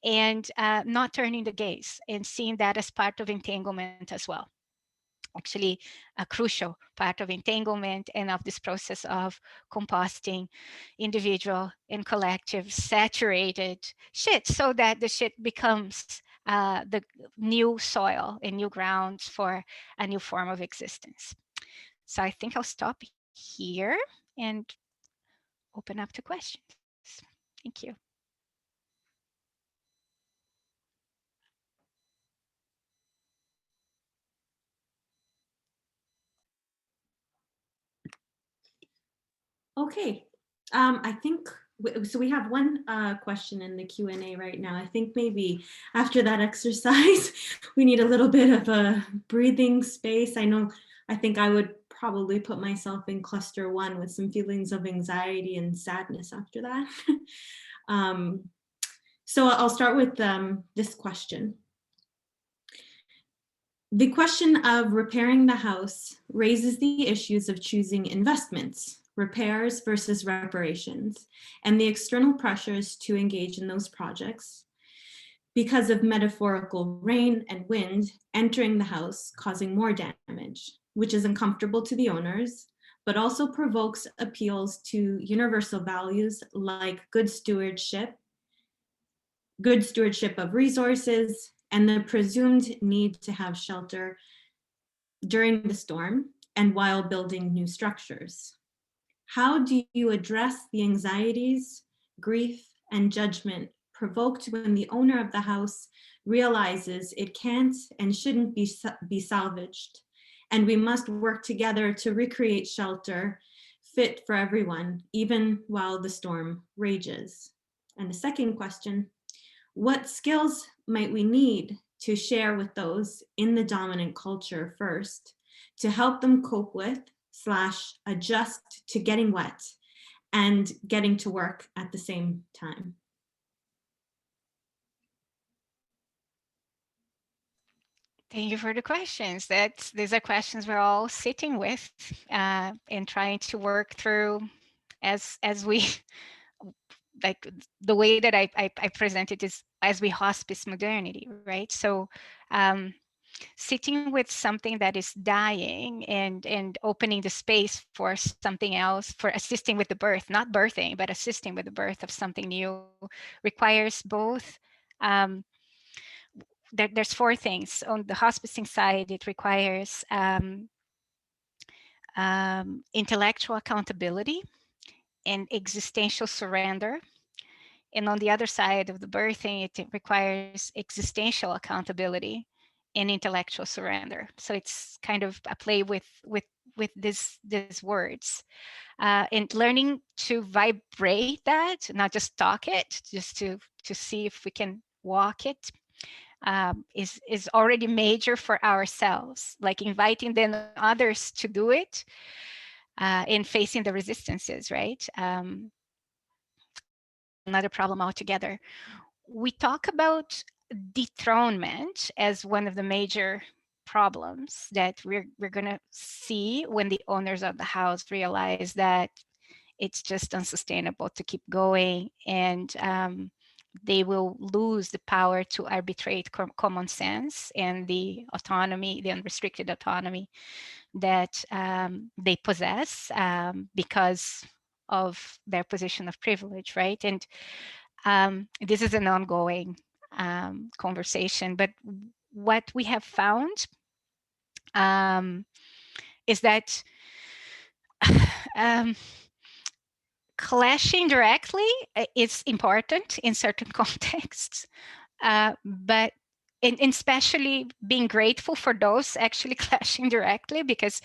and not turning the gaze and seeing that as part of entanglement as well. Actually, a crucial part of entanglement and of this process of composting individual and collective saturated shit, so that the shit becomes the new soil and new grounds for a new form of existence. So I think I'll stop here and open up to questions. Thank you. Okay, I think, so we have one question in the Q&A right now. I think maybe after that exercise, we need a little bit of a breathing space. I think I would probably put myself in cluster 1 with some feelings of anxiety and sadness after that. So I'll start with this question. The question of repairing the house raises the issues of choosing investments, repairs versus reparations, and the external pressures to engage in those projects because of metaphorical rain and wind entering the house, causing more damage, which is uncomfortable to the owners, but also provokes appeals to universal values like good stewardship of resources, and the presumed need to have shelter during the storm and while building new structures. How do you address the anxieties, grief, and judgment provoked when the owner of the house realizes it can't and shouldn't be salvaged, and we must work together to recreate shelter fit for everyone, even while the storm rages? And the second question, what skills might we need to share with those in the dominant culture first to help them cope with / adjust to getting wet and getting to work at the same time? Thank you for the questions. These are questions we're all sitting with and trying to work through as we, like the way that I present it is as we hospice modernity, right? So sitting with something that is dying and opening the space for something else, for assisting with the birth, not birthing, but assisting with the birth of something new, requires both. There's 4 things. On the hospicing side, it requires intellectual accountability and existential surrender. And on the other side of the birthing, it requires existential accountability and intellectual surrender. So it's kind of a play with these words, and learning to vibrate that, not just talk it, just to see if we can walk it, is already major for ourselves, like inviting then others to do it, and facing the resistances, right? Another problem altogether. We talk about dethronement as one of the major problems that we're going to see when the owners of the house realize that it's just unsustainable to keep going, and they will lose the power to arbitrate common sense and the autonomy, the unrestricted autonomy that they possess because of their position of privilege, right? And this is an ongoing conversation, but what we have found is that clashing directly is important in certain contexts, but especially being grateful for those actually clashing directly, because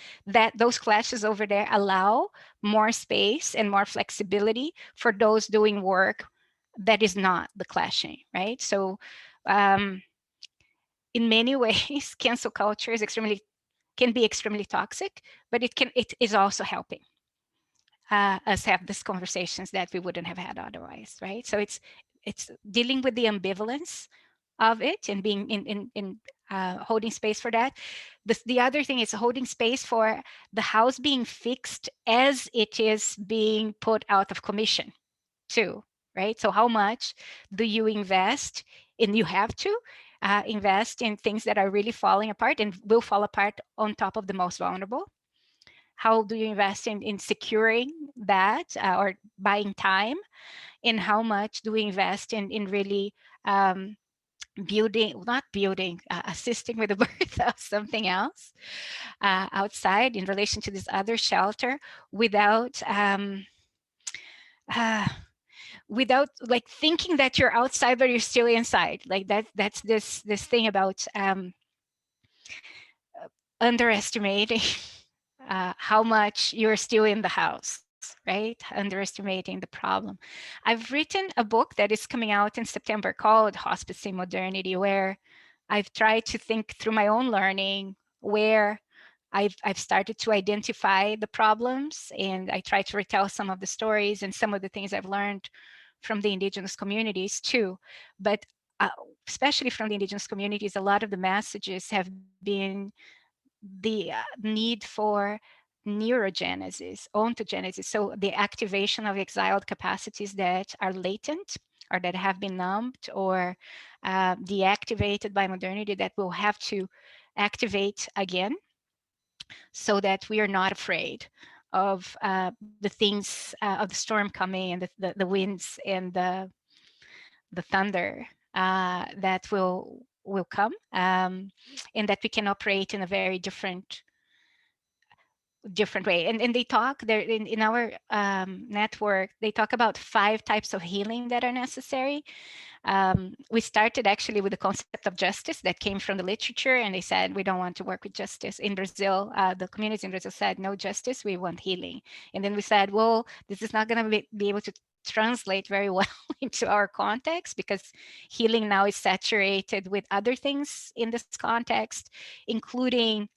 those clashes over there allow more space and more flexibility for those doing work that is not the clashing, right? So in many ways, cancel culture can be extremely toxic, but it is also helping us have these conversations that we wouldn't have had otherwise, right? So it's dealing with the ambivalence of it and being in holding space for that. The other thing is holding space for the house being fixed as it is being put out of commission too, right? So how much do you invest, and you have to invest in things that are really falling apart and will fall apart on top of the most vulnerable? How do you invest in securing that or buying time? And how much do we invest in really assisting with the birth of something else outside in relation to this other shelter without like thinking that you're outside but you're still inside, like that's this thing about underestimating how much you're still in the house, right? Underestimating the problem. I've written a book that is coming out in September called Hospice in Modernity, where I've tried to think through my own learning, where I've started to identify the problems, and I try to retell some of the stories and some of the things I've learned from the indigenous communities too. But especially from the indigenous communities, a lot of the messages have been the need for neurogenesis, ontogenesis, so the activation of exiled capacities that are latent or that have been numbed or deactivated by modernity, that will have to activate again, so that we are not afraid of the things, of the storm coming and the winds and the thunder that will come, and that we can operate in a very different way. And they talk there in our network, they talk about 5 types of healing that are necessary. We started actually with the concept of justice that came from the literature, and they said, we don't want to work with justice. In Brazil, the communities in Brazil said, no justice, we want healing. And then we said, well, this is not going to be able to translate very well into our context, because healing now is saturated with other things in this context, including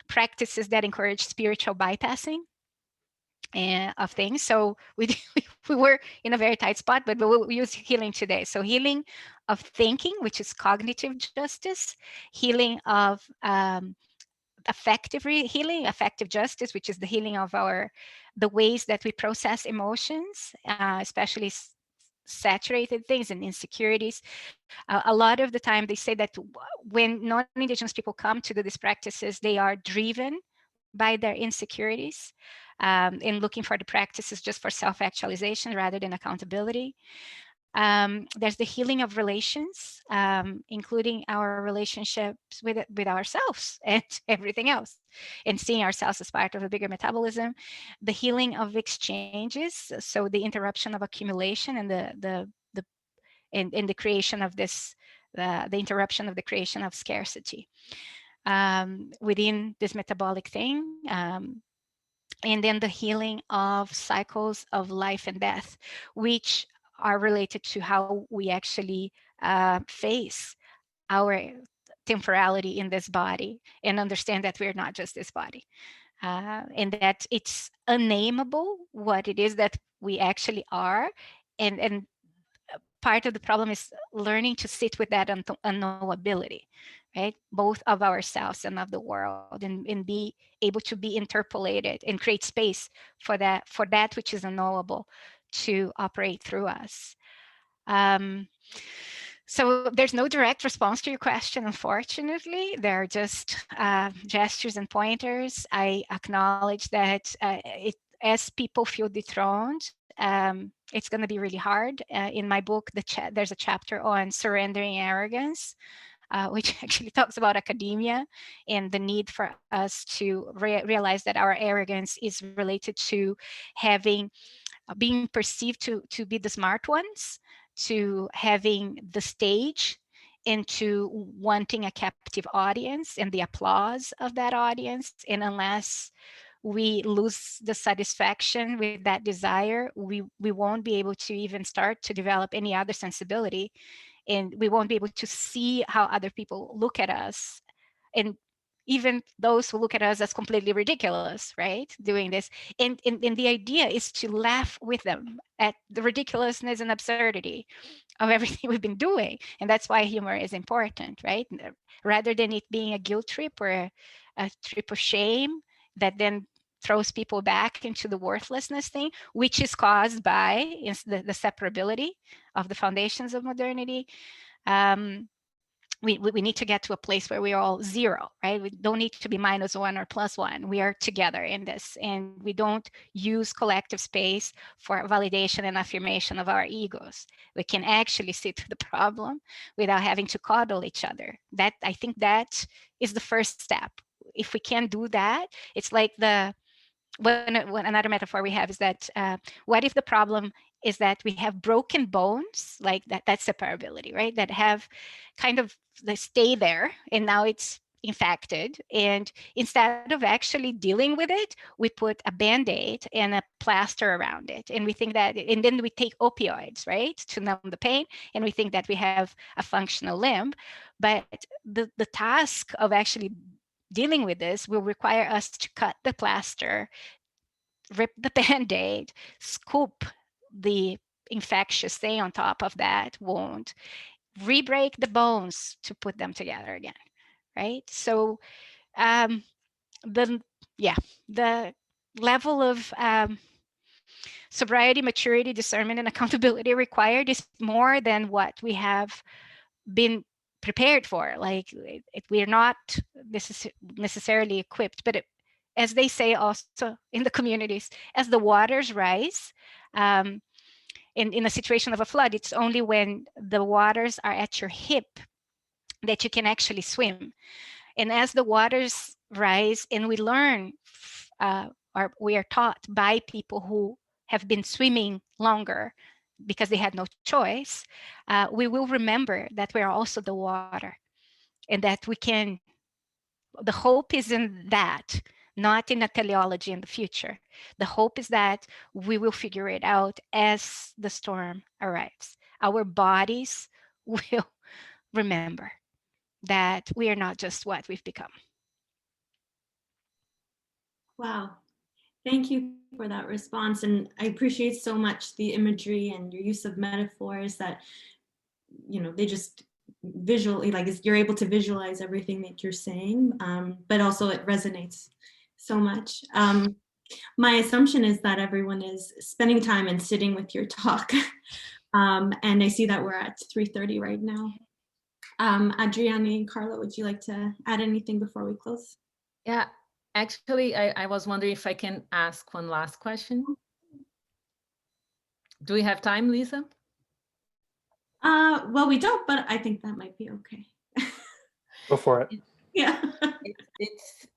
practices that encourage spiritual bypassing of things. So we were in a very tight spot, but we'll use healing today. So healing of thinking, which is cognitive justice, healing of affective justice, which is the healing of the ways that we process emotions, especially saturated things and insecurities. A lot of the time they say that when non-Indigenous people come to do these practices, they are driven by their insecurities, in looking for the practices just for self-actualization rather than accountability. There's the healing of relations, including our relationships with ourselves and everything else, and seeing ourselves as part of a bigger metabolism. The healing of exchanges, so the interruption of accumulation and the creation of this the interruption of the creation of scarcity within this metabolic thing. And then the healing of cycles of life and death, which are related to how we actually face our temporality in this body and understand that we're not just this body. And that it's unnameable what it is that we actually are. And part of the problem is learning to sit with that unknowability, right? Both of ourselves and of the world, and be able to be interpolated and create space for that which is unknowable to operate through us. So there's no direct response to your question, unfortunately. There are just gestures and pointers. I acknowledge that as people feel dethroned, it's going to be really hard. In my book, there's a chapter on surrendering arrogance, which actually talks about academia and the need for us to realize that our arrogance is related to being perceived to be the smart ones, to having the stage, into wanting a captive audience and the applause of that audience. And unless we lose the satisfaction with that desire, we won't be able to even start to develop any other sensibility, and we won't be able to see how other people look at us, and even those who look at us as completely ridiculous, right, doing this. And the idea is to laugh with them at the ridiculousness and absurdity of everything we've been doing. And that's why humor is important, right? Rather than it being a guilt trip or a trip of shame that then throws people back into the worthlessness thing, which is caused by the separability of the foundations of modernity. We need to get to a place where we are all zero, right? We don't need to be -1 or +1. We are together in this, and we don't use collective space for validation and affirmation of our egos. We can actually see through the problem without having to coddle each other. That, I think, that is the first step. If we can do that, it's like when another metaphor we have is that what if the problem is that we have broken bones, like that's separability, right? That have kind of, they stay there and now it's infected. And instead of actually dealing with it, we put a Band-Aid and a plaster around it. And we think that, and then we take opioids, right, to numb the pain. And we think that we have a functional limb. But the task of actually dealing with this will require us to cut the plaster, rip the Band-Aid, scoop the infectious thing on top of that wound, re-break the bones to put them together again, right? So the level of sobriety, maturity, discernment, and accountability required is more than what we have been prepared for. Like, we're not necessarily equipped, but as they say also in the communities, as the waters rise, in a situation of a flood, it's only when the waters are at your hip that you can actually swim. And as the waters rise and we learn, or we are taught by people who have been swimming longer because they had no choice, we will remember that we are also the water, and that we can, the hope is in that, not in a teleology in the future. The hope is that we will figure it out as the storm arrives. Our bodies will remember that we are not just what we've become. Wow. Thank you for that response. And I appreciate so much the imagery and your use of metaphors that, you know, they just visually, like, you're able to visualize everything that you're saying, but also it resonates so much. My assumption is that everyone is spending time and sitting with your talk. And I see that we're at 3:30 right now. Adrianne and Carla, would you like to add anything before we close? Yeah, actually, I was wondering if I can ask one last question. Do we have time, Lisa? Well, we don't, but I think that might be okay. Go for it. Yeah. It's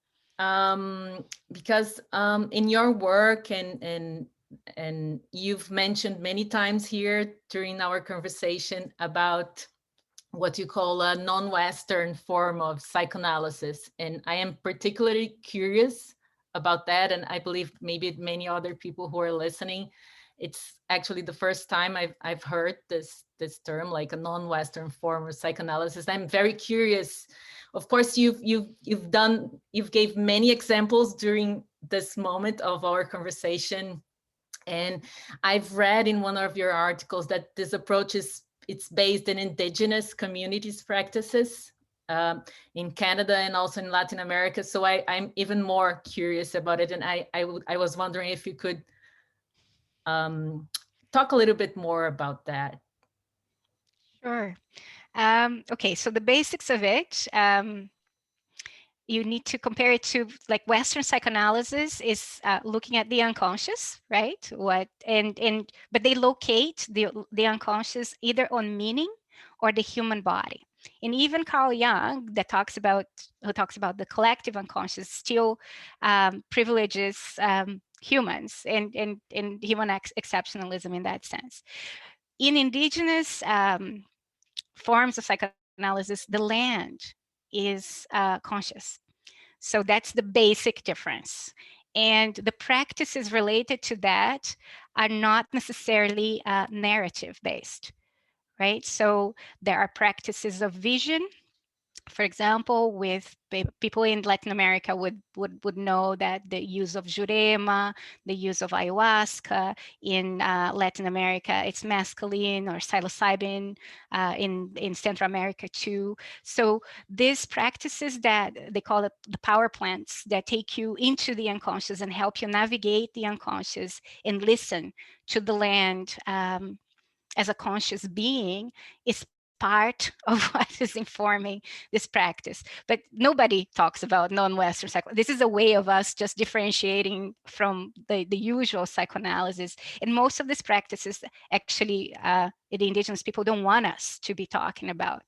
because in your work and you've mentioned many times here during our conversation about what you call a non-Western form of psychoanalysis. And I am particularly curious about that. And I believe maybe many other people who are listening, it's actually the first time I've heard this term, like a non-Western form of psychoanalysis. I'm very curious. Of course, you've gave many examples during this moment of our conversation. And I've read in one of your articles that this approach it's based in indigenous communities practices in Canada and also in Latin America. So I'm even more curious about it. And I was wondering if you could talk a little bit more about that. Sure. Okay, so the basics of it, you need to compare it to like Western psychoanalysis is looking at the unconscious, right? But they locate the unconscious either on meaning or the human body. And even Carl Jung, who talks about the collective unconscious, still privileges humans and human exceptionalism in that sense. In indigenous forms of psychoanalysis, the land is conscious. So that's the basic difference. And the practices related to that are not necessarily narrative based, right? So there are practices of vision. For example, with people in Latin America would know that the use of jurema, the use of ayahuasca in Latin America, it's mescaline or psilocybin in Central America too. So these practices that they call it the power plants that take you into the unconscious and help you navigate the unconscious and listen to the land as a conscious being is part of what is informing this practice. But nobody talks about non-Western psychoanalysis. This is a way of us just differentiating from the usual psychoanalysis. And most of these practices actually, the indigenous people don't want us to be talking about.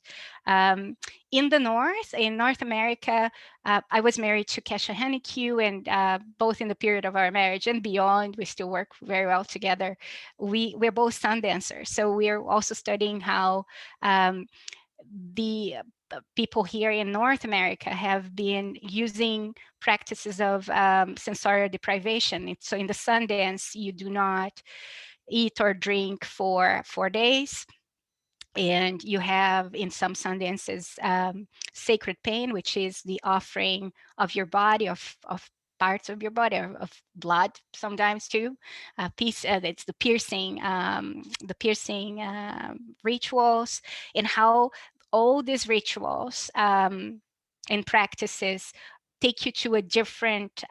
In North America, I was married to Kesha Hennique, and both in the period of our marriage and beyond, we still work very well together. We're both sun dancers. So we're also studying how the people here in North America have been using practices of sensorial deprivation. So in the sun dance, you do not eat or drink for 4 days. And you have in some sun dances sacred pain, which is the offering of your body, of parts of your body, of blood sometimes too. It's the piercing rituals, and how all these rituals and practices take you to a different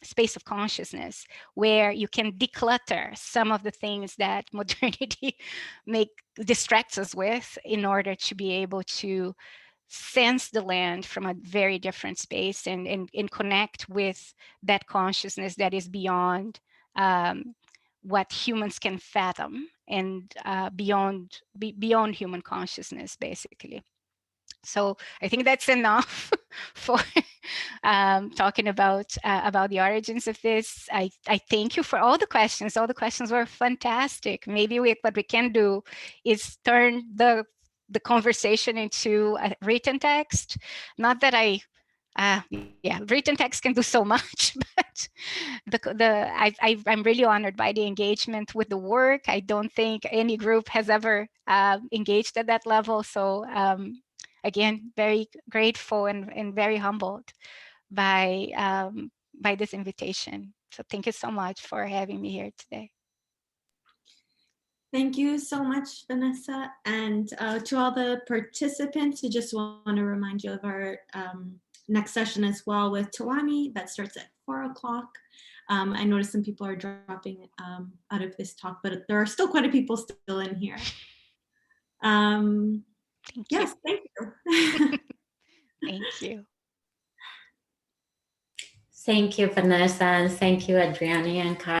space of consciousness where you can declutter some of the things that modernity distracts us with in order to be able to sense the land from a very different space and connect with that consciousness that is beyond what humans can fathom and beyond human consciousness, basically. So I think that's enough for talking about the origins of this. I thank you for all the questions. All the questions were fantastic. Maybe what we can do is turn the conversation into a written text. Not that written text can do so much, but I'm really honored by the engagement with the work. I don't think any group has ever engaged at that level. So again, very grateful and very humbled by this invitation. So thank you so much for having me here today. Thank you so much, Vanessa. And to all the participants, I just want to remind you of our next session as well with Tawani that starts at 4 o'clock. I noticed some people are dropping out of this talk, but there are still quite a few people still in here. Yes, thank you. Thank you. Thank you, Vanessa, and thank you, Adrianne and Carla.